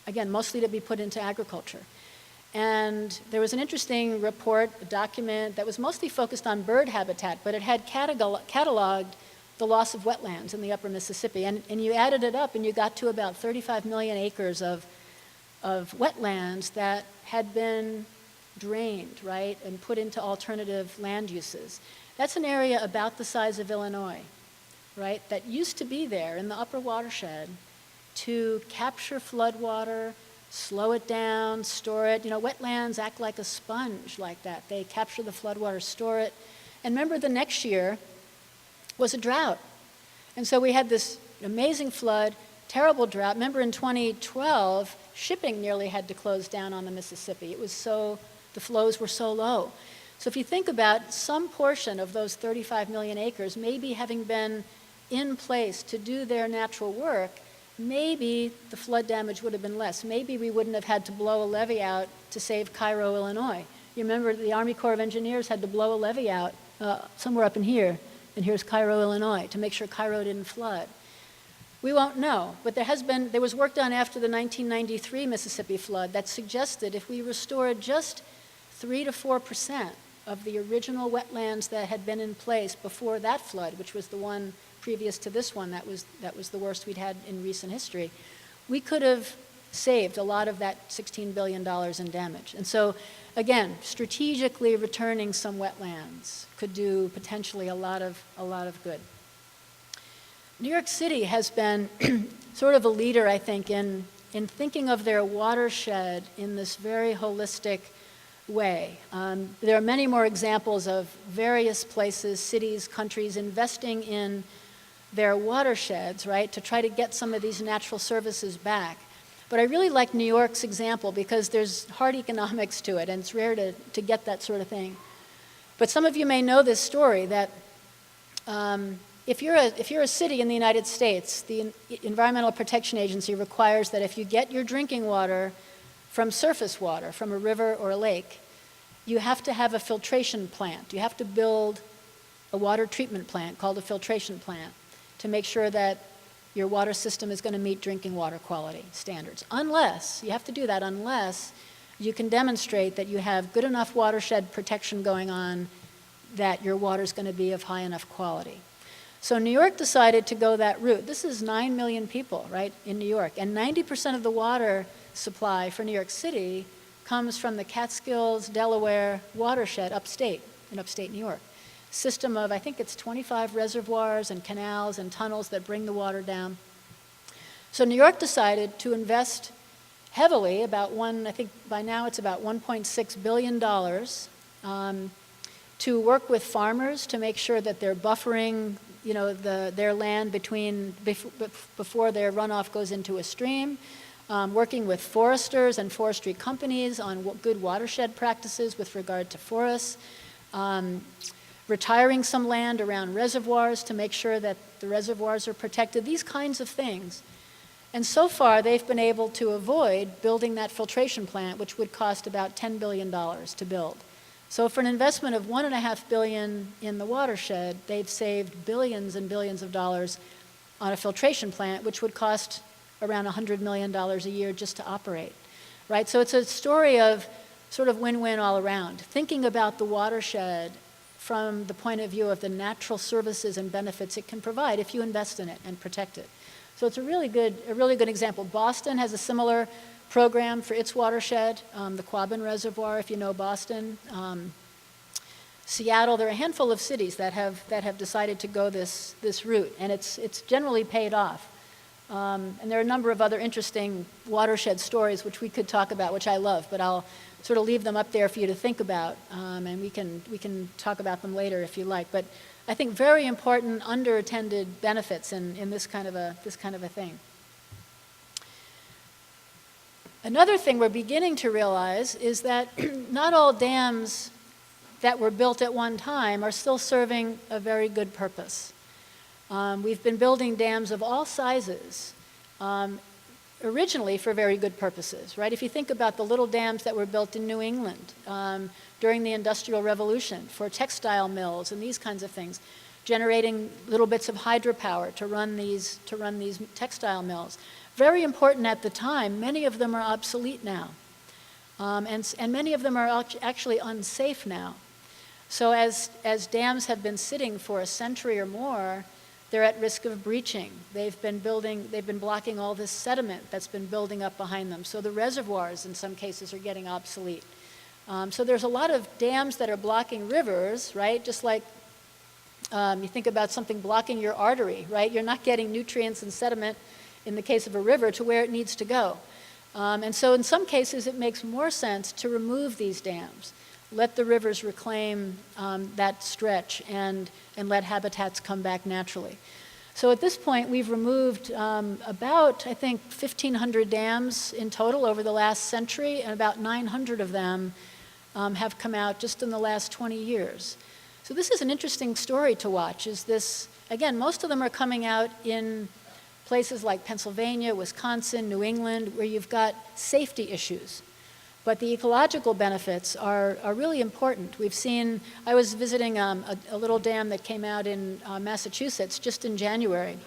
C: Again, mostly to be put into agriculture. And there was an interesting report, a document that was mostly focused on bird habitat, but it had cataloged the loss of wetlands in the upper Mississippi. And you added it up and you got to about 35 million acres of wetlands that had been drained, right, and put into alternative land uses. That's an area about the size of Illinois, right, that used to be there in the upper watershed to capture floodwater, slow it down, store it. You know, wetlands act like a sponge like that. They capture the floodwater, store it. And remember, the next year was a drought. And so we had this amazing flood, terrible drought. Remember in 2012, shipping nearly had to close down on the Mississippi. It was so, the flows were so low. So if you think about some portion of those 35 million acres maybe having been in place to do their natural work, maybe the flood damage would have been less. Maybe we wouldn't have had to blow a levee out to save Cairo, Illinois. You remember the Army Corps of Engineers had to blow a levee out somewhere up in here, and here's Cairo, Illinois, to make sure Cairo didn't flood. We won't know, but there was work done after the 1993 Mississippi flood that suggested if we restored just 3 to 4% of the original wetlands that had been in place before that flood, which was the one previous to this one that was the worst we'd had in recent history, we could have saved a lot of that $16 billion in damage. And so, again, strategically returning some wetlands could do potentially a lot of good. New York City has been sort of a leader, I think, in thinking of their watershed in this very holistic way. There are many more examples of various places, cities, countries investing in their watersheds, right, to try to get some of these natural services back. But I really like New York's example because there's hard economics to it, and it's rare to get that sort of thing. But some of you may know this story that if you're a city in the United States, the Environmental Protection Agency requires that if you get your drinking water from surface water, from a river or a lake, you have to have a filtration plant. You have to build a water treatment plant called a filtration plant to make sure that your water system is going to meet drinking water quality standards. Unless, you have to do that unless you can demonstrate that you have good enough watershed protection going on that your water is going to be of high enough quality. So New York decided to go that route. This is 9 million people, right, in New York. And 90% of the water supply for New York City comes from the Catskills, Delaware watershed upstate, in upstate New York. System of, I think it's 25 reservoirs and canals and tunnels that bring the water down. So New York decided to invest heavily, I think by now it's about $1.6 billion, to work with farmers to make sure that they're buffering, their land before their runoff goes into a stream, working with foresters and forestry companies on good watershed practices with regard to forests, retiring some land around reservoirs to make sure that the reservoirs are protected, these kinds of things. And so far, they've been able to avoid building that filtration plant, which would cost about $10 billion to build. So for an investment of $1.5 billion in the watershed, they've saved billions and billions of dollars on a filtration plant, which would cost around $100 million a year just to operate, right? So it's a story of sort of win-win all around. Thinking about the watershed from the point of view of the natural services and benefits it can provide if you invest in it and protect it. So it's a really good example. Boston has a similar program for its watershed, the Quabbin Reservoir, if you know Boston. Seattle, there are a handful of cities that have decided to go this route, and it's generally paid off. And there are a number of other interesting watershed stories which we could talk about, which I love, but I'll sort of leave them up there for you to think about, and we can talk about them later if you like. But I think very important underattended benefits in this kind of a thing. Another thing we're beginning to realize is that not all dams that were built at one time are still serving a very good purpose. We've been building dams of all sizes, originally for very good purposes, right? If you think about the little dams that were built in New England during the Industrial Revolution for textile mills and these kinds of things, generating little bits of hydropower to run these textile mills. Very important at the time. Many of them are obsolete now, and many of them are actually unsafe now. So as dams have been sitting for a century or more, they're at risk of breaching. They've been blocking all this sediment that's been building up behind them. So the reservoirs, in some cases, are getting obsolete. So there's a lot of dams that are blocking rivers, right? Just like you think about something blocking your artery, right? You're not getting nutrients and sediment, in the case of a river, to where it needs to go. And so in some cases, it makes more sense to remove these dams, let the rivers reclaim that stretch, and let habitats come back naturally. So at this point, we've removed about, I think, 1,500 dams in total over the last century, and about 900 of them have come out just in the last 20 years. So this is an interesting story to watch. Again, most of them are coming out in places like Pennsylvania, Wisconsin, New England, where you've got safety issues. But the ecological benefits are really important. I was visiting a little dam that came out in Massachusetts just in January.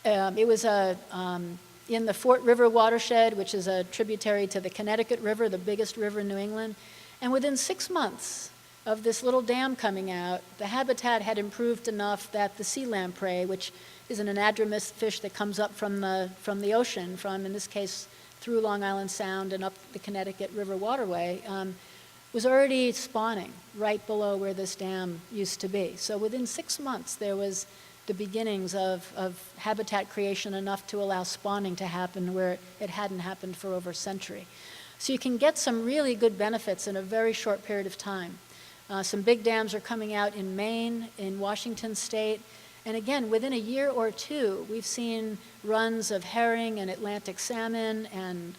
C: It was in the Fort River watershed, which is a tributary to the Connecticut River, the biggest river in New England. And within 6 months of this little dam coming out, the habitat had improved enough that the sea lamprey, which is an anadromous fish that comes up from the ocean, in this case, through Long Island Sound and up the Connecticut River waterway, was already spawning right below where this dam used to be. So within 6 months, there was the beginnings of habitat creation enough to allow spawning to happen where it hadn't happened for over a century. So you can get some really good benefits in a very short period of time. Some big dams are coming out in Maine, in Washington State, and again, within a year or two, we've seen runs of herring and Atlantic salmon and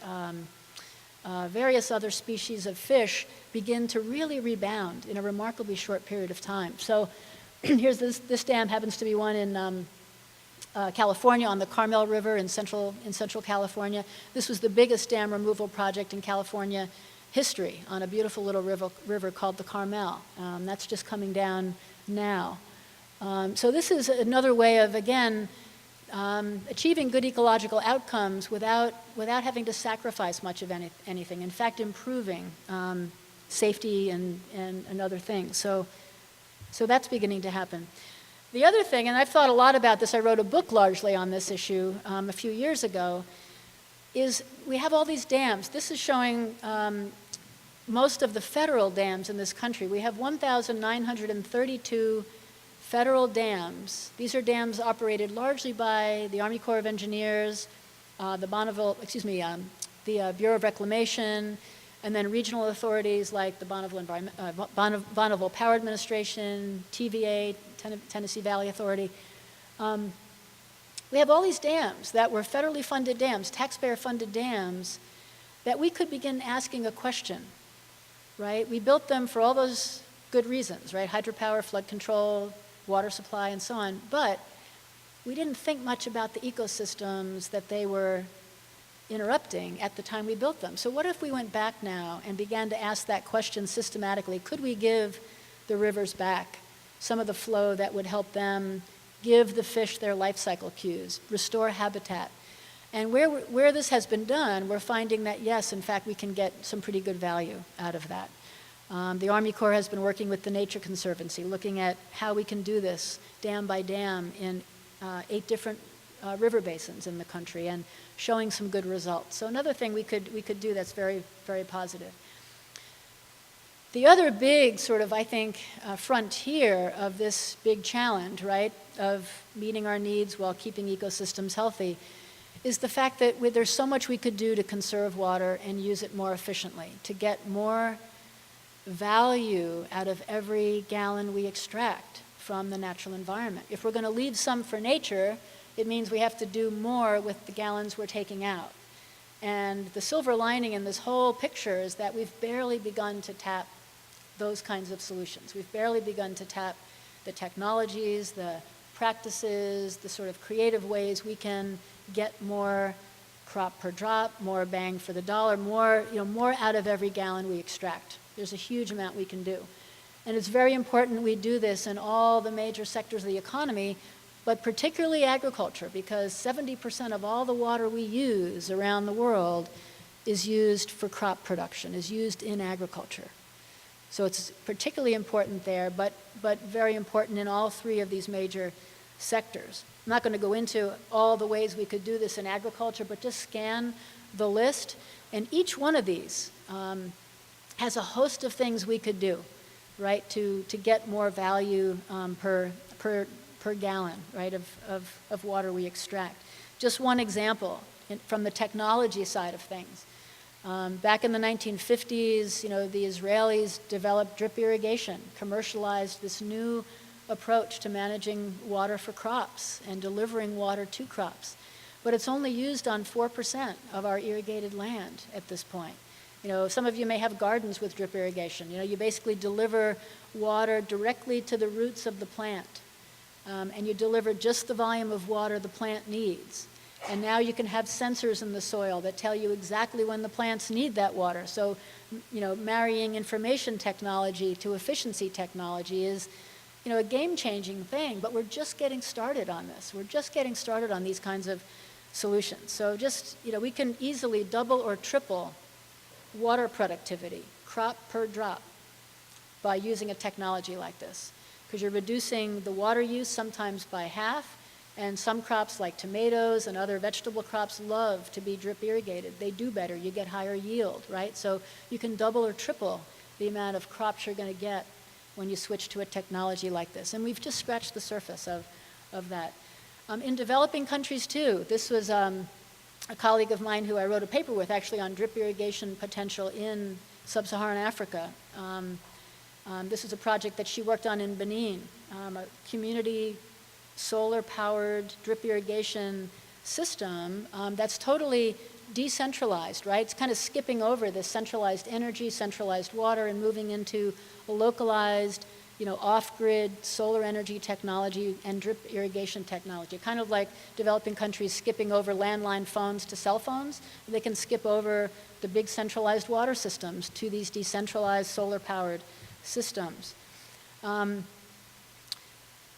C: various other species of fish begin to really rebound in a remarkably short period of time. So here's this dam happens to be one in California on the Carmel River in central California. This was the biggest dam removal project in California history on a beautiful little river called the Carmel. That's just coming down now. So this is another way of, again, achieving good ecological outcomes without having to sacrifice much of anything. In fact, improving safety and other things. So that's beginning to happen. The other thing, and I've thought a lot about this, I wrote a book largely on this issue a few years ago, is we have all these dams. This is showing most of the federal dams in this country. We have 1,932 federal dams. These are dams operated largely by the Army Corps of Engineers, the Bureau of Reclamation, and then regional authorities like the Bonneville Power Administration, TVA, Tennessee Valley Authority. We have all these dams that were federally funded dams, taxpayer-funded dams, that we could begin asking a question, right? We built them for all those good reasons, right? Hydropower, flood control, water supply, and so on. But we didn't think much about the ecosystems that they were interrupting at the time we built them. So what if we went back now and began to ask that question systematically? Could we give the rivers back some of the flow that would help them give the fish their life cycle cues, restore habitat? And where this has been done, we're finding that, yes, in fact, we can get some pretty good value out of that. The Army Corps has been working with the Nature Conservancy, looking at how we can do this dam by dam in 8 different river basins in the country and showing some good results. So another thing we could do that's very, very positive. The other big sort of, I think, frontier of this big challenge, right, of meeting our needs while keeping ecosystems healthy is the fact that there's so much we could do to conserve water and use it more efficiently, to get more value out of every gallon we extract from the natural environment. If we're going to leave some for nature, it means we have to do more with the gallons we're taking out. And the silver lining in this whole picture is that we've barely begun to tap those kinds of solutions. We've barely begun to tap the technologies, the practices, the sort of creative ways we can get more crop per drop, more bang for the dollar, more out of every gallon we extract. There's a huge amount we can do. And it's very important we do this in all the major sectors of the economy, but particularly agriculture, because 70% of all the water we use around the world is used for crop production, is used in agriculture. So it's particularly important there, but very important in all 3 of these major sectors. I'm not going to go into all the ways we could do this in agriculture, but just scan the list. And each one of these has a host of things we could do, right, to get more value per gallon, right, of water we extract. Just one example from the technology side of things. Back in the 1950s, the Israelis developed drip irrigation, commercialized this new approach to managing water for crops and delivering water to crops. But it's only used on 4% of our irrigated land at this point. Some of you may have gardens with drip irrigation. You basically deliver water directly to the roots of the plant. And you deliver just the volume of water the plant needs. And now you can have sensors in the soil that tell you exactly when the plants need that water. So, marrying information technology to efficiency technology is, a game-changing thing, but we're just getting started on this. We're just getting started on these kinds of solutions. So just, we can easily double or triple water productivity, crop per drop, by using a technology like this. Because you're reducing the water use sometimes by half, and some crops like tomatoes and other vegetable crops love to be drip irrigated. They do better, you get higher yield, right? So you can double or triple the amount of crops you're going to get when you switch to a technology like this. And we've just scratched the surface of that. In developing countries too, this was a colleague of mine who I wrote a paper with actually on drip irrigation potential in sub-Saharan Africa. This is a project that she worked on in Benin, a community solar-powered drip irrigation system that's totally decentralized, right? It's kind of skipping over this centralized energy, centralized water, and moving into a localized, off-grid solar energy technology and drip irrigation technology. Kind of like developing countries skipping over landline phones to cell phones. They can skip over the big centralized water systems to these decentralized solar-powered systems.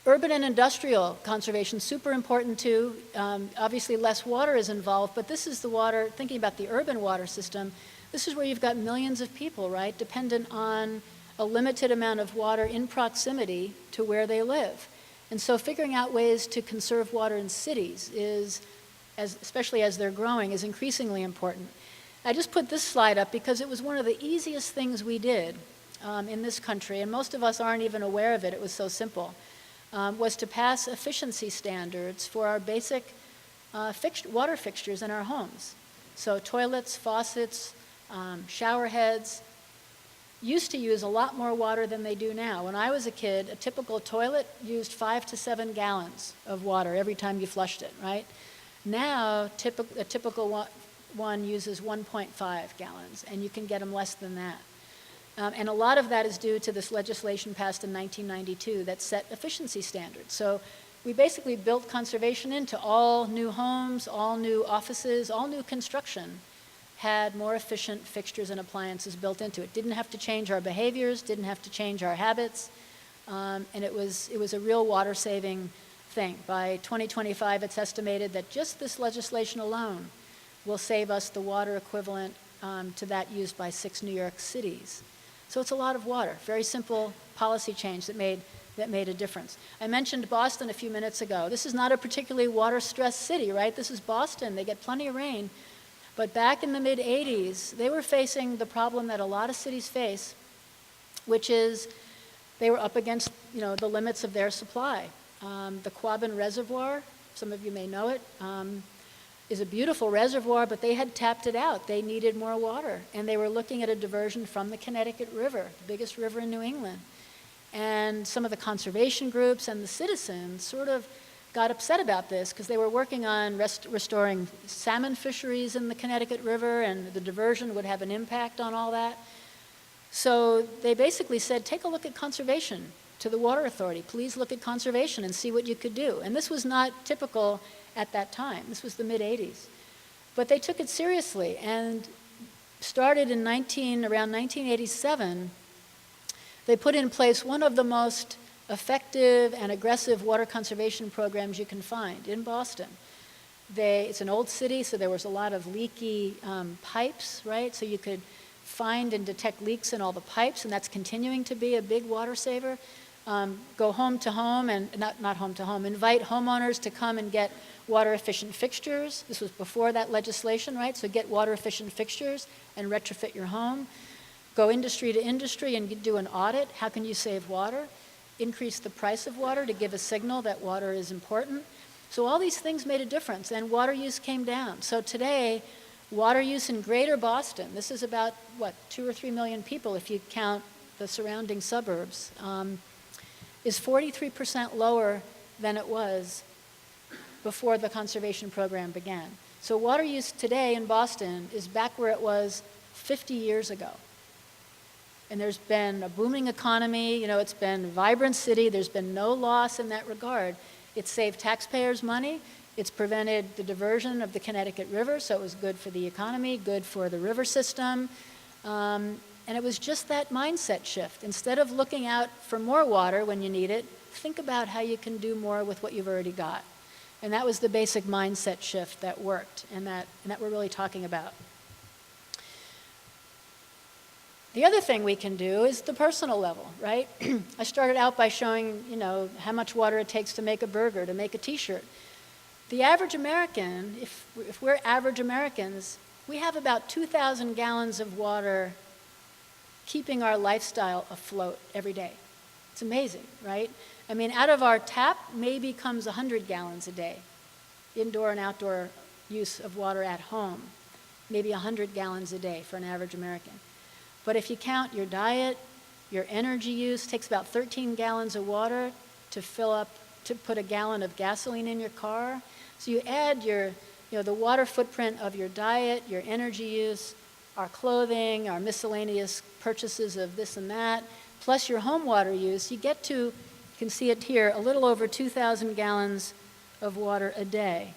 C: Urban and industrial conservation, super important too. Obviously less water is involved, but this is the water, thinking about the urban water system, this is where you've got millions of people, right, dependent on a limited amount of water in proximity to where they live. And so figuring out ways to conserve water in cities is, especially as they're growing, is increasingly important. I just put this slide up because it was one of the easiest things we did in this country, and most of us aren't even aware of it, it was so simple, was to pass efficiency standards for our basic water fixtures in our homes. So toilets, faucets, shower heads used to use a lot more water than they do now. When I was a kid, a typical toilet used 5 to 7 gallons of water every time you flushed it, right? Now, a typical one uses 1.5 gallons, and you can get them less than that. And a lot of that is due to this legislation passed in 1992 that set efficiency standards. So we basically built conservation into all new homes, all new offices, all new construction had more efficient fixtures and appliances built into it. Didn't have to change our behaviors, didn't have to change our habits, and it was a real water-saving thing. By 2025, it's estimated that just this legislation alone will save us the water equivalent to that used by 6 New York cities. So it's a lot of water. Very simple policy change that made a difference. I mentioned Boston a few minutes ago. This is not a particularly water-stressed city, right? This is Boston. They get plenty of rain. But back in the mid-'80s, they were facing the problem that a lot of cities face, which is they were up against the limits of their supply. The Quabbin Reservoir, some of you may know it, is a beautiful reservoir, but they had tapped it out. They needed more water, and they were looking at a diversion from the Connecticut River, the biggest river in New England. And some of the conservation groups and the citizens sort of got upset about this because they were working on restoring salmon fisheries in the Connecticut River, and the diversion would have an impact on all that. So they basically said, take a look at conservation to the Water Authority. Please look at conservation and see what you could do. And this was not typical at that time. This was the mid-'80s. But they took it seriously and started in around 1987, they put in place one of the most effective and aggressive water conservation programs you can find in Boston. It's an old city, so there was a lot of leaky pipes, right? So you could find and detect leaks in all the pipes, and that's continuing to be a big water saver. Go home to home, and not home to home, invite homeowners to come and get water efficient fixtures. This was before that legislation, right? So get water efficient fixtures and retrofit your home. Go industry to industry and do an audit. How can you save water? Increase the price of water to give a signal that water is important. So all these things made a difference, and water use came down. So today, water use in greater Boston, this is about, 2 or 3 million people if you count the surrounding suburbs, is 43% lower than it was before the conservation program began. So water use today in Boston is back where it was 50 years ago. And there's been a booming economy, it's been a vibrant city, there's been no loss in that regard. It's saved taxpayers money, it's prevented the diversion of the Connecticut River, so it was good for the economy, good for the river system. And it was just that mindset shift. Instead of looking out for more water when you need it, think about how you can do more with what you've already got. And that was the basic mindset shift that worked and that we're really talking about. The other thing we can do is the personal level, right? I started out by showing, how much water it takes to make a burger, to make a t-shirt. The average American, if we're average Americans, we have about 2,000 gallons of water keeping our lifestyle afloat every day. It's amazing, right? I mean, out of our tap maybe comes 100 gallons a day, indoor and outdoor use of water at home, maybe 100 gallons a day for an average American. But if you count your diet, your energy use, takes about 13 gallons of water to put a gallon of gasoline in your car. So you add the water footprint of your diet, your energy use, our clothing, our miscellaneous purchases of this and that, plus your home water use, you get to, you can see it here, a little over 2,000 gallons of water a day.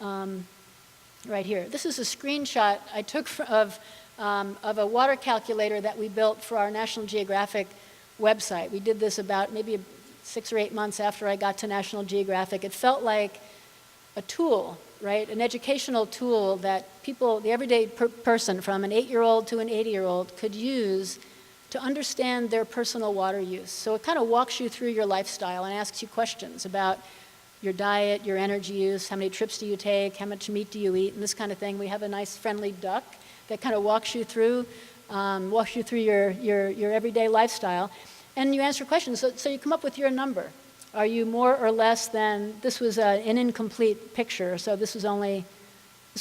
C: Right here. This is a screenshot I took of a water calculator that we built for our National Geographic website. We did this about maybe 6 or 8 months after I got to National Geographic. It felt like a tool, right? An educational tool that people, the everyday person from an 8-year-old to an 80-year-old could use to understand their personal water use. So it kind of walks you through your lifestyle and asks you questions about your diet, your energy use, how many trips do you take, how much meat do you eat, and this kind of thing. We have a nice friendly duck that kind of walks you through your everyday lifestyle. And you answer questions, so you come up with your number. Are you more or less than, this was an incomplete picture, so this is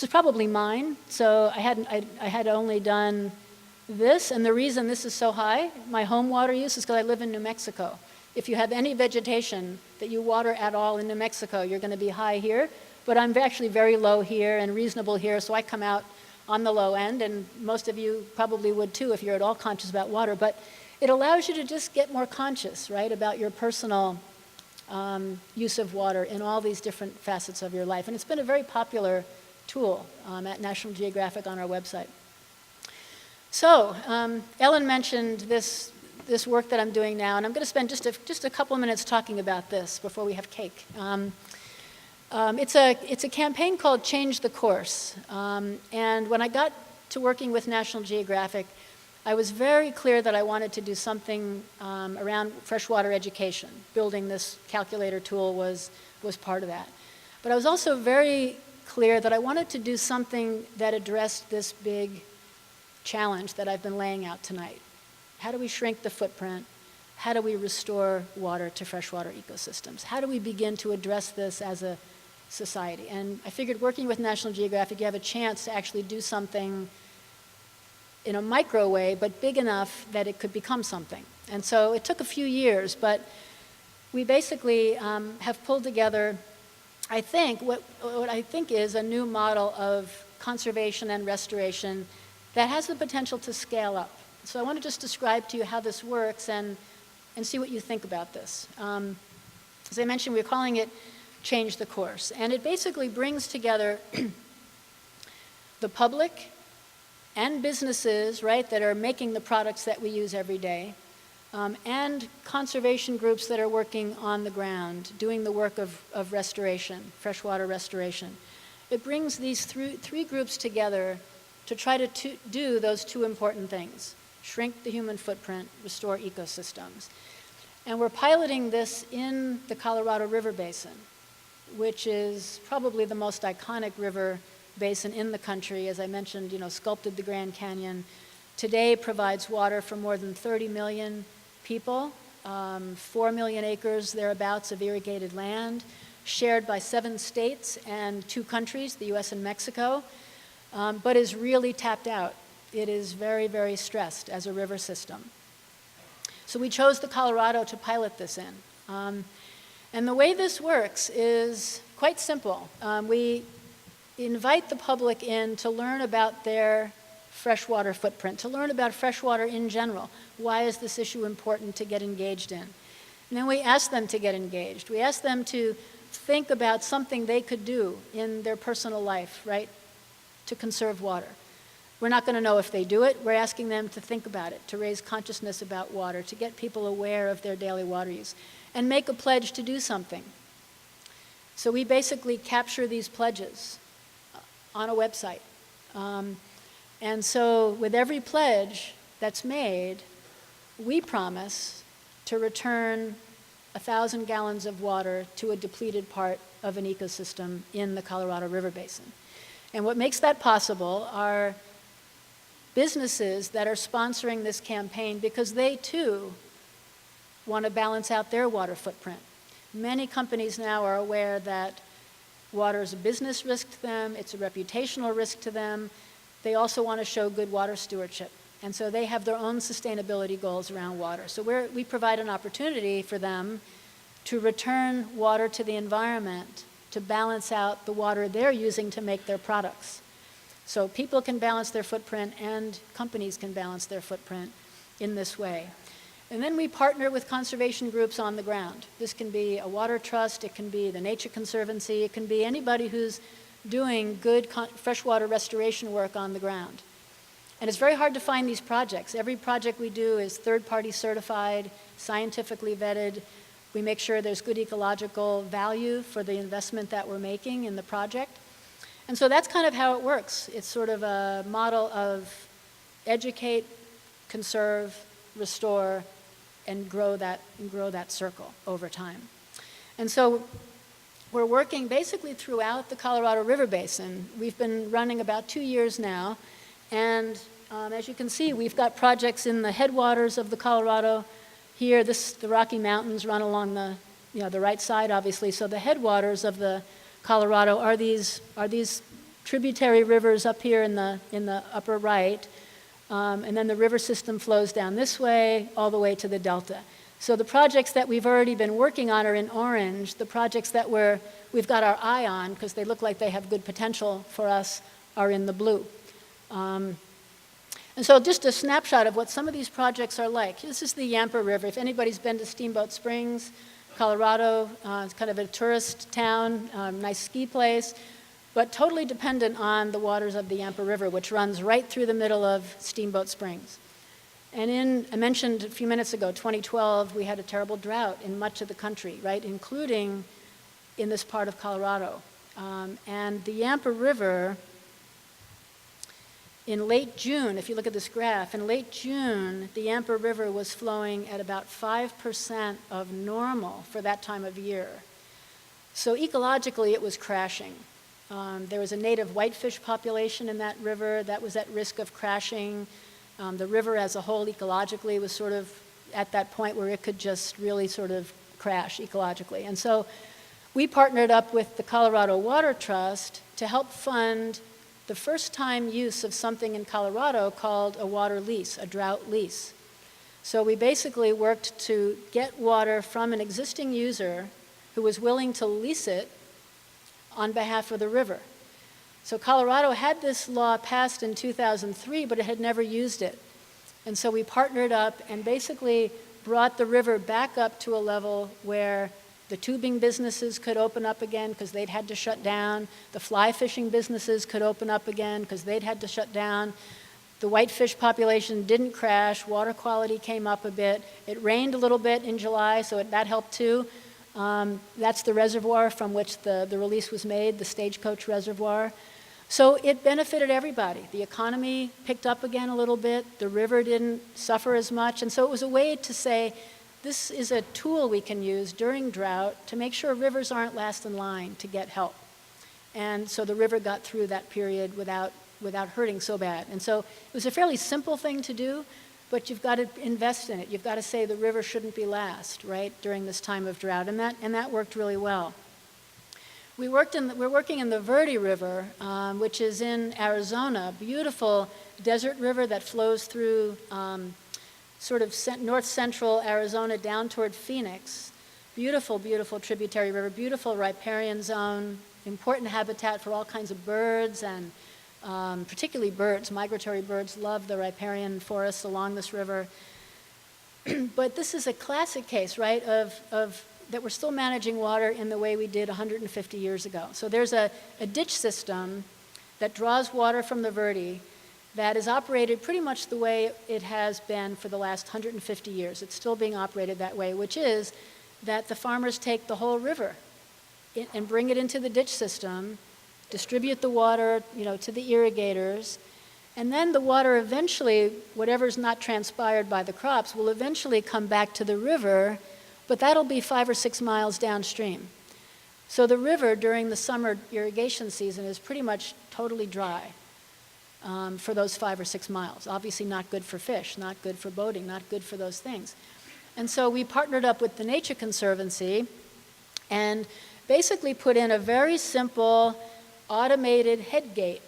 C: probably mine. So I had only done this, and the reason this is so high, my home water use, is because I live in New Mexico. If you have any vegetation that you water at all in New Mexico, you're going to be high here, but I'm actually very low here and reasonable here, so I come out on the low end, and most of you probably would too if you're at all conscious about water, but it allows you to just get more conscious, right, about your personal use of water in all these different facets of your life. And it's been a very popular tool at National Geographic on our website. So, Ellen mentioned this work that I'm doing now, and I'm going to spend just a couple of minutes talking about this before we have cake. It's a campaign called Change the Course. And when I got to working with National Geographic, I was very clear that I wanted to do something around freshwater education. Building this calculator tool was part of that. But I was also very clear that I wanted to do something that addressed this big challenge that I've been laying out tonight. How do we shrink the footprint? How do we restore water to freshwater ecosystems? How do we begin to address this as a society? And I figured working with National Geographic, you have a chance to actually do something in a micro way, but big enough that it could become something. And so it took a few years, but we basically have pulled together, I think, what I think is a new model of conservation and restoration that has the potential to scale up. So I want to just describe to you how this works and see what you think about this. As I mentioned, we're calling it Change the Course. And it basically brings together the public and businesses, right, that are making the products that we use every day, and conservation groups that are working on the ground, doing the work of restoration, freshwater restoration. It brings these three groups together to try to do those two important things: shrink the human footprint, restore ecosystems. And we're piloting this in the Colorado River Basin, which is probably the most iconic river basin in the country. As I mentioned, sculpted the Grand Canyon. Today provides water for more than 30 million people, 4 million acres thereabouts of irrigated land, shared by 7 states and 2 countries, the US and Mexico, but is really tapped out. It is very, very stressed as a river system. So we chose the Colorado to pilot this in. And the way this works is quite simple. We invite the public in to learn about their freshwater footprint, to learn about freshwater in general. Why is this issue important to get engaged in? And then we ask them to get engaged. We ask them to think about something they could do in their personal life, right, to conserve water. We're not going to know if they do it. We're asking them to think about it, to raise consciousness about water, to get people aware of their daily water use, and make a pledge to do something. So we basically capture these pledges on a website. And so with every pledge that's made, we promise to return 1,000 gallons of water to a depleted part of an ecosystem in the Colorado River Basin. And what makes that possible are businesses that are sponsoring this campaign because they too want to balance out their water footprint. Many companies now are aware that water is a business risk to them, it's a reputational risk to them. They also want to show good water stewardship. And so they have their own sustainability goals around water. So we provide an opportunity for them to return water to the environment to balance out the water they're using to make their products. So people can balance their footprint and companies can balance their footprint in this way. And then we partner with conservation groups on the ground. This can be a water trust, it can be the Nature Conservancy, it can be anybody who's doing good freshwater restoration work on the ground. And it's very hard to find these projects. Every project we do is third-party certified, scientifically vetted. We make sure there's good ecological value for the investment that we're making in the project. And so that's kind of how it works. It's sort of a model of educate, conserve, restore, and grow that circle over time. And so we're working basically throughout the Colorado River Basin. We've been running about 2 years now, and as you can see, we've got projects in the headwaters of the Colorado. Here, the Rocky Mountains run along the right side, obviously. So the headwaters of the Colorado are these tributary rivers up here in the upper right, and then the river system flows down this way, all the way to the delta. So the projects that we've already been working on are in orange. The projects that we've got our eye on, because they look like they have good potential for us, are in the blue. And so just a snapshot of what some of these projects are like. This is the Yampa River. If anybody's been to Steamboat Springs, Colorado, it's kind of a tourist town, nice ski place, but totally dependent on the waters of the Yampa River, which runs right through the middle of Steamboat Springs. And I mentioned a few minutes ago, 2012, we had a terrible drought in much of the country, right, including in this part of Colorado. And the Yampa River, in late June, if you look at this graph, in late June, the Yampa River was flowing at about 5% of normal for that time of year. So ecologically, it was crashing. There was a native whitefish population in that river that was at risk of crashing. The river as a whole ecologically was sort of at that point where it could just really sort of crash ecologically. And so we partnered up with the Colorado Water Trust to help fund the first time use of something in Colorado called a water lease, a drought lease. So we basically worked to get water from an existing user who was willing to lease it on behalf of the river. So Colorado had this law passed in 2003, but it had never used it. And so we partnered up and basically brought the river back up to a level where the tubing businesses could open up again because they'd had to shut down. The fly fishing businesses could open up again because they'd had to shut down. The whitefish population didn't crash. Water quality came up a bit. It rained a little bit in July, so that helped too. That's the reservoir from which the release was made, the Stagecoach Reservoir. So it benefited everybody. The economy picked up again a little bit. The river didn't suffer as much. And so it was a way to say, this is a tool we can use during drought to make sure rivers aren't last in line to get help. And so the river got through that period without hurting so bad. And so it was a fairly simple thing to do, but you've got to invest in it. You've got to say the river shouldn't be last, right, during this time of drought. And that worked really well. We're working in the Verde River, which is in Arizona, a beautiful desert river that flows through sort of north central Arizona down toward Phoenix. Beautiful, beautiful tributary river, beautiful riparian zone, important habitat for all kinds of birds, and particularly birds. Migratory birds love the riparian forests along this river. But this is a classic case, right, of that we're still managing water in the way we did 150 years ago. So there's a ditch system that draws water from the Verde that is operated pretty much the way it has been for the last 150 years. It's still being operated that way, which is that the farmers take the whole river and bring it into the ditch system, distribute the water, to the irrigators, and then the water eventually, whatever's not transpired by the crops, will eventually come back to the river, but that'll be 5 or 6 miles downstream. So the river during the summer irrigation season is pretty much totally dry for those 5 or 6 miles. Obviously not good for fish, not good for boating, not good for those things. And so we partnered up with the Nature Conservancy and basically put in a very simple automated head gate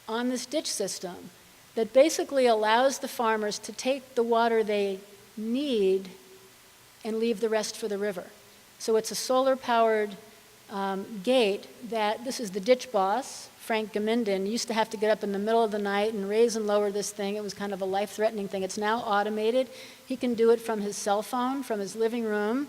C: on this ditch system that basically allows the farmers to take the water they need and leave the rest for the river. So it's a solar-powered gate that, this is the ditch boss, Frank Gaminden, used to have to get up in the middle of the night and raise and lower this thing. It was kind of a life-threatening thing. It's now automated. He can do it from his cell phone, from his living room,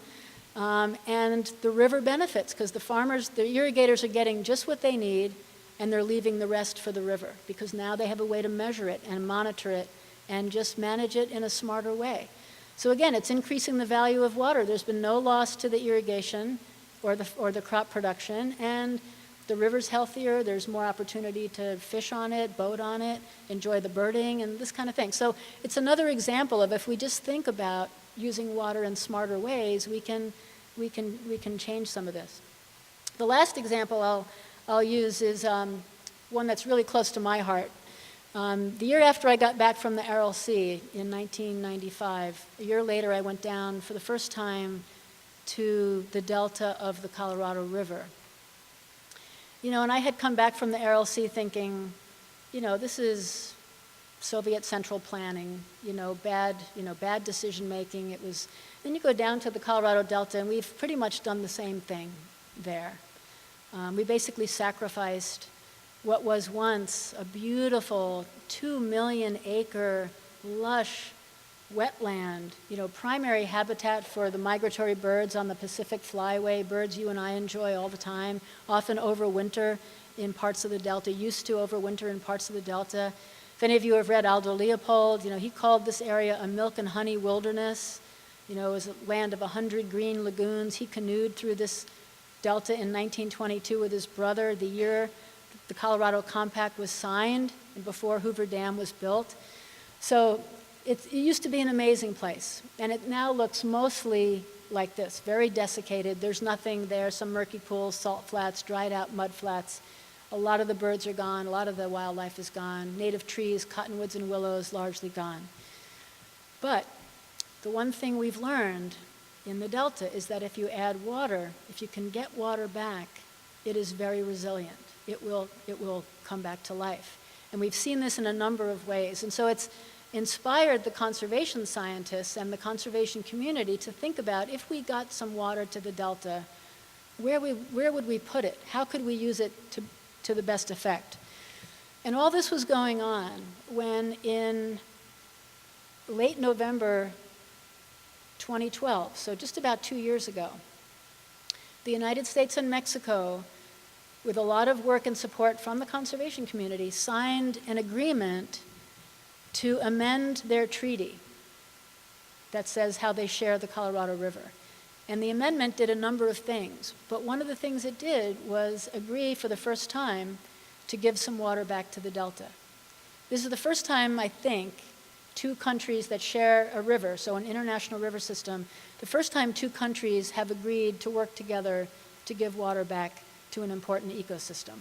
C: and the river benefits because the irrigators are getting just what they need and they're leaving the rest for the river because now they have a way to measure it and monitor it and just manage it in a smarter way. So again, it's increasing the value of water. There's been no loss to the irrigation or the crop production, and The river's healthier, there's more opportunity to fish on it, boat on it, enjoy the birding and this kind of thing. So it's another example of if we just think about using water in smarter ways, we can change some of this. The last example I'll use is one that's really close to my heart. The year after I got back from the Aral Sea in 1995, a year later I went down for the first time to the delta of the Colorado River. And I had come back from the Aral Sea thinking, this is Soviet central planning, bad decision making. Then you go down to the Colorado Delta, and we've pretty much done the same thing there. We basically sacrificed what was once a beautiful 2 million acre lush wetland, primary habitat for the migratory birds on the Pacific Flyway, birds you and I enjoy all the time, often overwinter in parts of the Delta, used to overwinter in parts of the Delta. If any of you have read Aldo Leopold, he called this area a milk and honey wilderness. It was a land of 100 green lagoons. He canoed through this Delta in 1922 with his brother, the year the Colorado Compact was signed and before Hoover Dam was built. So it used to be an amazing place, and it now looks mostly like this, very desiccated. There's nothing there, some murky pools, salt flats, dried out mud flats. A lot of the birds are gone, a lot of the wildlife is gone. Native trees, cottonwoods and willows, largely gone. But the one thing we've learned in the Delta is that if you add water, if you can get water back, it is very resilient. It will come back to life. And we've seen this in a number of ways. And so it's inspired the conservation scientists and the conservation community to think about, if we got some water to the Delta, where would we put it? How could we use it to the best effect? And all this was going on when in late November 2012, so just about 2 years ago, the United States and Mexico, with a lot of work and support from the conservation community, signed an agreement to amend their treaty that says how they share the Colorado River. And the amendment did a number of things, but one of the things it did was agree for the first time to give some water back to the Delta. This is the first time, I think, two countries that share a river, so an international river system, the first time two countries have agreed to work together to give water back to an important ecosystem.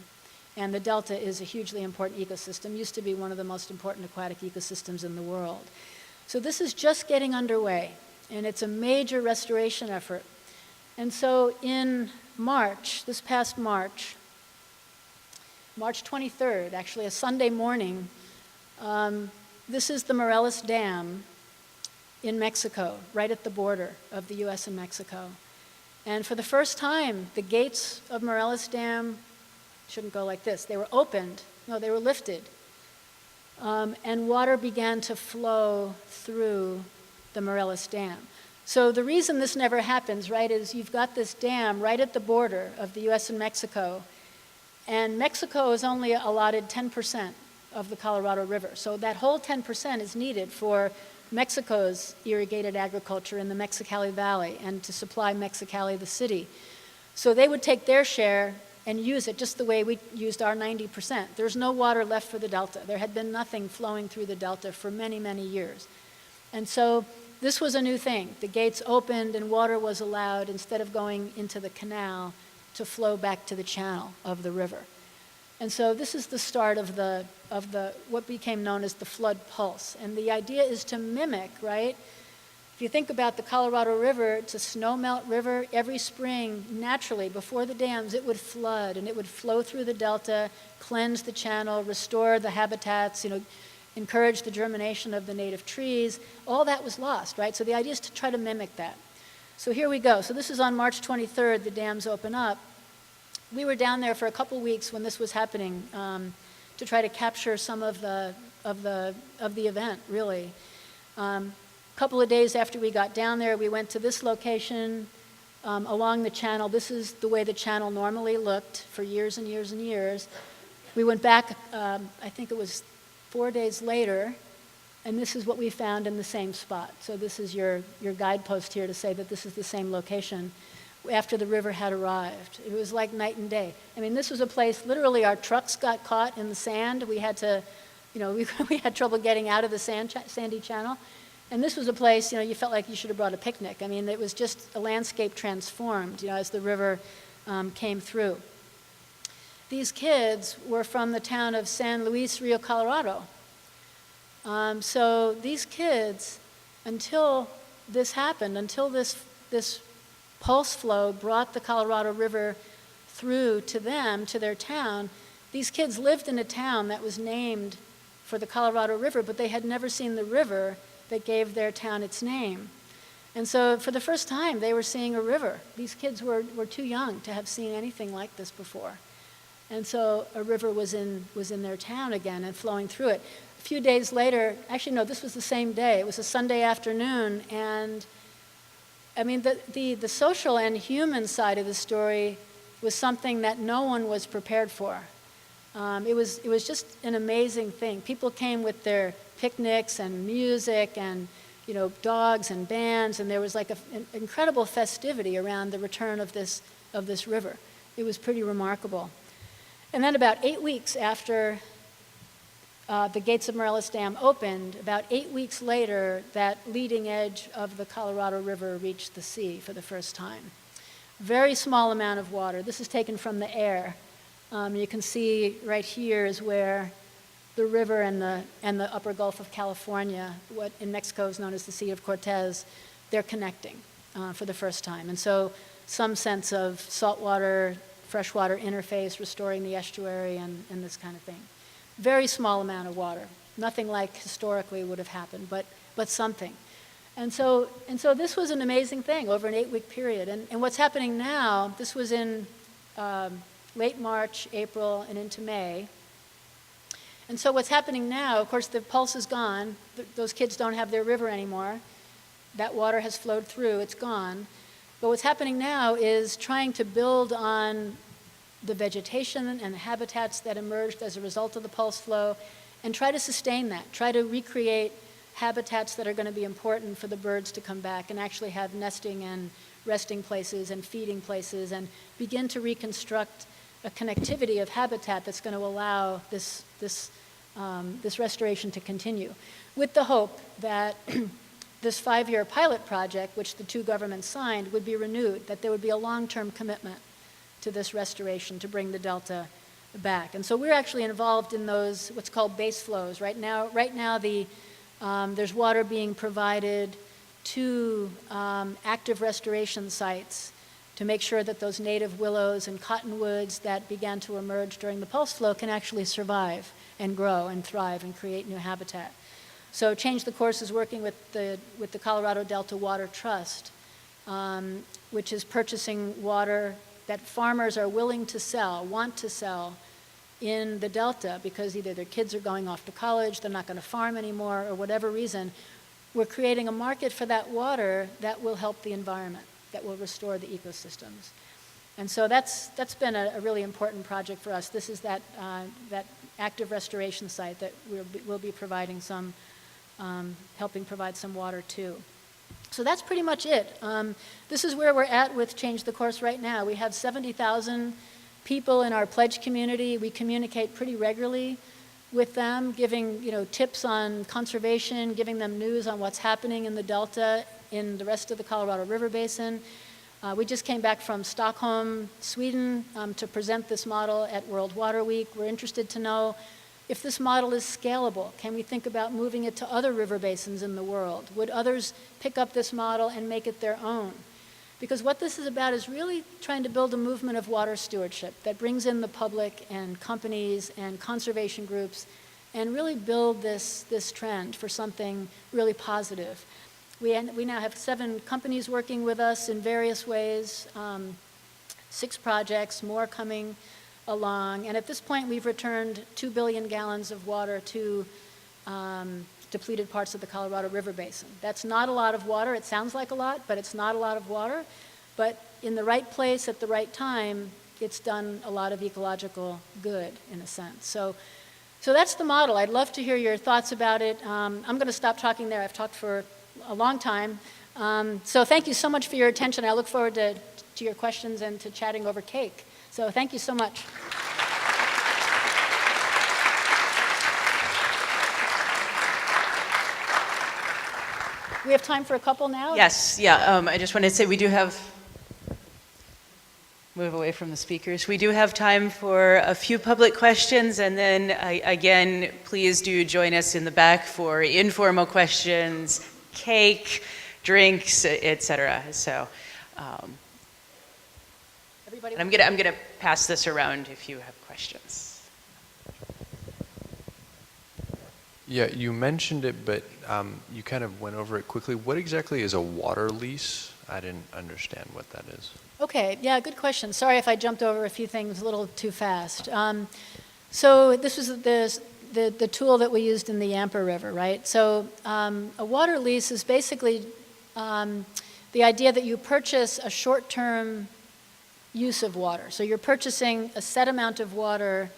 C: And the Delta is a hugely important ecosystem, used to be one of the most important aquatic ecosystems in the world. So this is just getting underway, and it's a major restoration effort. And so in March, this past March 23rd, actually a Sunday morning, this is the Morelos Dam in Mexico, right at the border of the US and Mexico. And for the first time, the gates of Morelos Dam shouldn't go like this. They were opened. No, they were lifted. And water began to flow through the Morelos Dam. So the reason this never happens, right, is you've got this dam right at the border of the US and Mexico is only allotted 10% of the Colorado River. So that whole 10% is needed for Mexico's irrigated agriculture in the Mexicali Valley and to supply Mexicali, the city. So they would take their share and use it just the way we used our 90%. There's no water left for the Delta. There had been nothing flowing through the Delta for many, many years. And so this was a new thing. The gates opened and water was allowed, instead of going into the canal, to flow back to the channel of the river. And so this is the start of what became known as the flood pulse. And the idea is to mimic, right? If you think about the Colorado River, it's a snowmelt river. Every spring, naturally, before the dams, it would flood and it would flow through the Delta, cleanse the channel, restore the habitats, encourage the germination of the native trees. All that was lost, right? So the idea is to try to mimic that. So here we go. So this is on March 23rd, the dams open up. We were down there for a couple weeks when this was happening to try to capture some of the event, really. A couple of days after we got down there, we went to this location along the channel. This is the way the channel normally looked for years and years and years. We went back, I think it was 4 days later, and this is what we found in the same spot. So this is your guidepost here to say that this is the same location. after the river had arrived. It was like night and day. I mean, this was a place, literally our trucks got caught in the sand. We had to, we had trouble getting out of the sandy channel. And this was a place, you felt like you should have brought a picnic. I mean, it was just a landscape transformed, as the river came through. These kids were from the town of San Luis Rio Colorado. So these kids, until this happened, until this pulse flow brought the Colorado River through to them, to their town, these kids lived in a town that was named for the Colorado River, but they had never seen the river that gave their town its name. And so for the first time, they were seeing a river. These kids were too young to have seen anything like this before. And so a river was in their town again and flowing through it. A few days later, actually no, this was the same day. It was a Sunday afternoon, and I mean, the social and human side of the story was something that no one was prepared for. It was just an amazing thing. People came with their picnics and music and dogs and bands, and there was like an incredible festivity around the return of this river. It was pretty remarkable. And then about 8 weeks after the gates of Morelos Dam opened, about 8 weeks later, that leading edge of the Colorado River reached the sea for the first time. Very small amount of water. This is taken from the air. You can see right here is where the river and the upper Gulf of California, what in Mexico is known as the Sea of Cortez, they're connecting for the first time. And so some sense of saltwater, freshwater interface, restoring the estuary and this kind of thing. Very small amount of water. Nothing like historically would have happened, but something. And so this was an amazing thing over an 8-week period. And what's happening now, this was in late March, April, and into May. And so what's happening now, of course, the pulse is gone. Those kids don't have their river anymore. That water has flowed through, it's gone. But what's happening now is trying to build on the vegetation and the habitats that emerged as a result of the pulse flow and try to sustain that, try to recreate habitats that are going to be important for the birds to come back and actually have nesting and resting places and feeding places and begin to reconstruct a connectivity of habitat that's going to allow this restoration to continue, with the hope that this 5-year pilot project, which the two governments signed, would be renewed, that there would be a long-term commitment to this restoration to bring the delta back. And so we're actually involved in those, what's called base flows. Right now there's water being provided to active restoration sites to make sure that those native willows and cottonwoods that began to emerge during the pulse flow can actually survive and grow and thrive and create new habitat. So Change the Course is working with the Colorado Delta Water Trust, which is purchasing water that farmers are willing to sell, want to sell in the Delta because either their kids are going off to college, they're not going to farm anymore, or whatever reason. We're creating a market for that water that will help the environment, that will restore the ecosystems. And so that's been a really important project for us. This is that active restoration site that we'll be providing some, helping provide some water to. So that's pretty much it. This is where we're at with Change the Course right now. We have 70,000 people in our pledge community. We communicate pretty regularly with them, giving tips on conservation, giving them news on what's happening in the Delta, in the rest of the Colorado River Basin. We just came back from Stockholm, Sweden, to present this model at World Water Week. We're interested to know if this model is scalable. Can we think about moving it to other river basins in the world? Would others pick up this model and make it their own? Because what this is about is really trying to build a movement of water stewardship that brings in the public and companies and conservation groups and really build this trend for something really positive. We now have 7 companies working with us in various ways, 6 projects, more coming along. And at this point, we've returned 2 billion gallons of water to depleted parts of the Colorado River Basin. That's not a lot of water. It sounds like a lot, but it's not a lot of water. But in the right place at the right time, it's done a lot of ecological good, in a sense. So that's the model. I'd love to hear your thoughts about it. I'm going to stop talking there. I've talked for a long time. So thank you so much for your attention. I look forward to to your questions and to chatting over cake. So thank you so much. We have time for a couple now?
A: Yes, yeah, I just wanted to say we do have, move away from the speakers. We do have time for a few public questions, and then again, please do join us in the back for informal questions, cake, drinks, etc. So
C: Everybody,
A: I'm gonna pass this around if you have questions.
D: Yeah, you mentioned it, but you kind of went over it quickly. What exactly is a water lease? I didn't understand what that is.
C: Okay, yeah, good question. Sorry if I jumped over a few things a little too fast. So this was the tool that we used in the Yampa River, right? So a water lease is basically the idea that you purchase a short-term use of water. So you're purchasing a set amount of water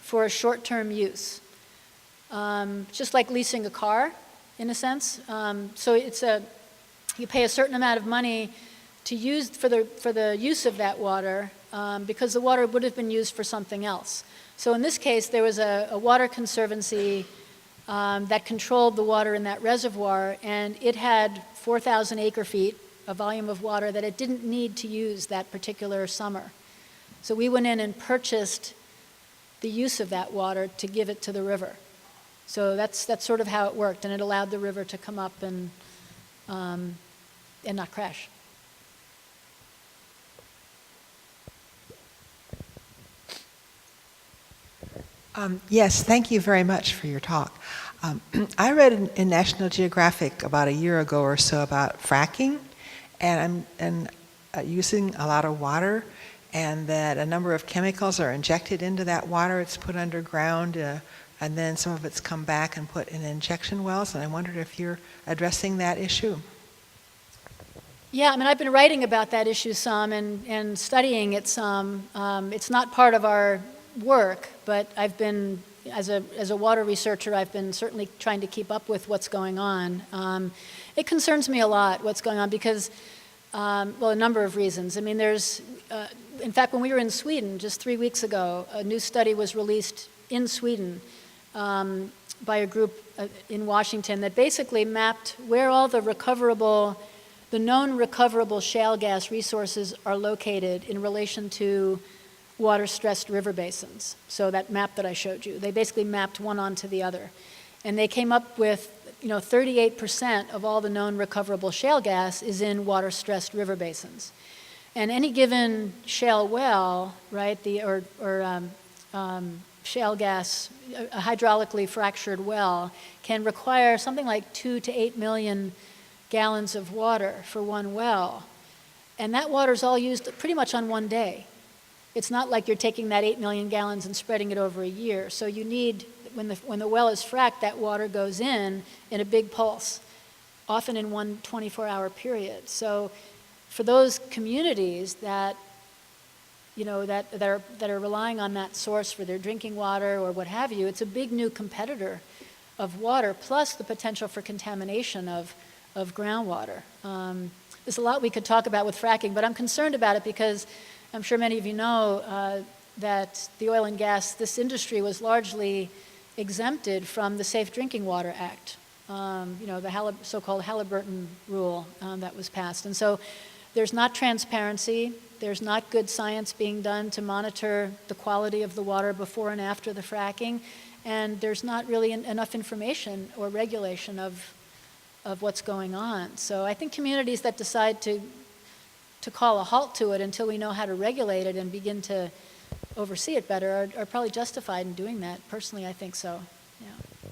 C: for a short-term use. Just like leasing a car, in a sense. So you pay a certain amount of money to use for the use of that water because the water would have been used for something else. So in this case, there was a water conservancy that controlled the water in that reservoir, and it had 4,000 acre-feet, a volume of water that it didn't need to use that particular summer. So we went in and purchased the use of that water to give it to the river. So that's sort of how it worked, and it allowed the river to come up and not crash.
E: Yes, thank you very much for your talk. I read in National Geographic about a year ago or so about fracking and using a lot of water, and that a number of chemicals are injected into that water. It's put underground, and then some of it's come back and put in injection wells, and I wondered if you're addressing that issue.
C: Yeah, I mean, I've been writing about that issue some and studying it some. It's not part of our work, but I've been, as a water researcher, I've been certainly trying to keep up with what's going on. It concerns me a lot what's going on because, well, a number of reasons. I mean, in fact, when we were in Sweden just 3 weeks ago, a new study was released in Sweden by a group in Washington that basically mapped where all the known recoverable shale gas resources are located in relation to water-stressed river basins. So that map that I showed you, they basically mapped one onto the other. And they came up with, 38% of all the known recoverable shale gas is in water-stressed river basins. And any given shale well, right, shale gas, a hydraulically fractured well, can require something like 2 to 8 million gallons of water for one well. And that water is all used pretty much on one day. It's not like you're taking that 8 million gallons and spreading it over a year. So you need, when the well is fracked, that water goes in a big pulse, often in one 24-hour period. So for those communities that are relying on that source for their drinking water or what have you, it's a big new competitor of water, plus the potential for contamination of groundwater. There's a lot we could talk about with fracking, but I'm concerned about it because I'm sure many of you know that the oil and gas, this industry was largely exempted from the Safe Drinking Water Act, the so-called Halliburton rule that was passed. And so there's not transparency, there's not good science being done to monitor the quality of the water before and after the fracking, and there's not really enough information or regulation of what's going on. So I think communities that decide to call a halt to it until we know how to regulate it and begin to oversee it better are probably justified in doing that. Personally, I think so. Yeah.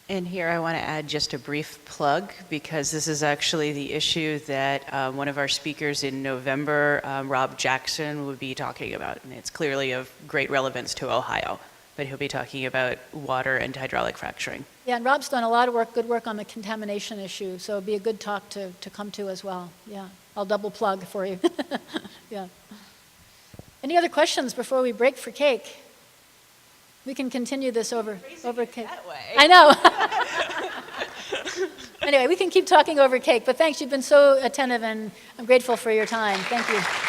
A: And here I want to add just a brief plug because this is actually the issue that one of our speakers in November, Rob Jackson, will be talking about. And it's clearly of great relevance to Ohio, but he'll be talking about water and hydraulic fracturing.
C: Yeah, and Rob's done a lot of good work on the contamination issue, so it'd be a good talk to come to as well. Yeah, I'll double plug for you. Yeah. Any other questions before we break for cake? We can continue this over cake.
A: That way.
C: I know. Anyway, we can keep talking over cake, but thanks. You've been so attentive, and I'm grateful for your time. Thank you.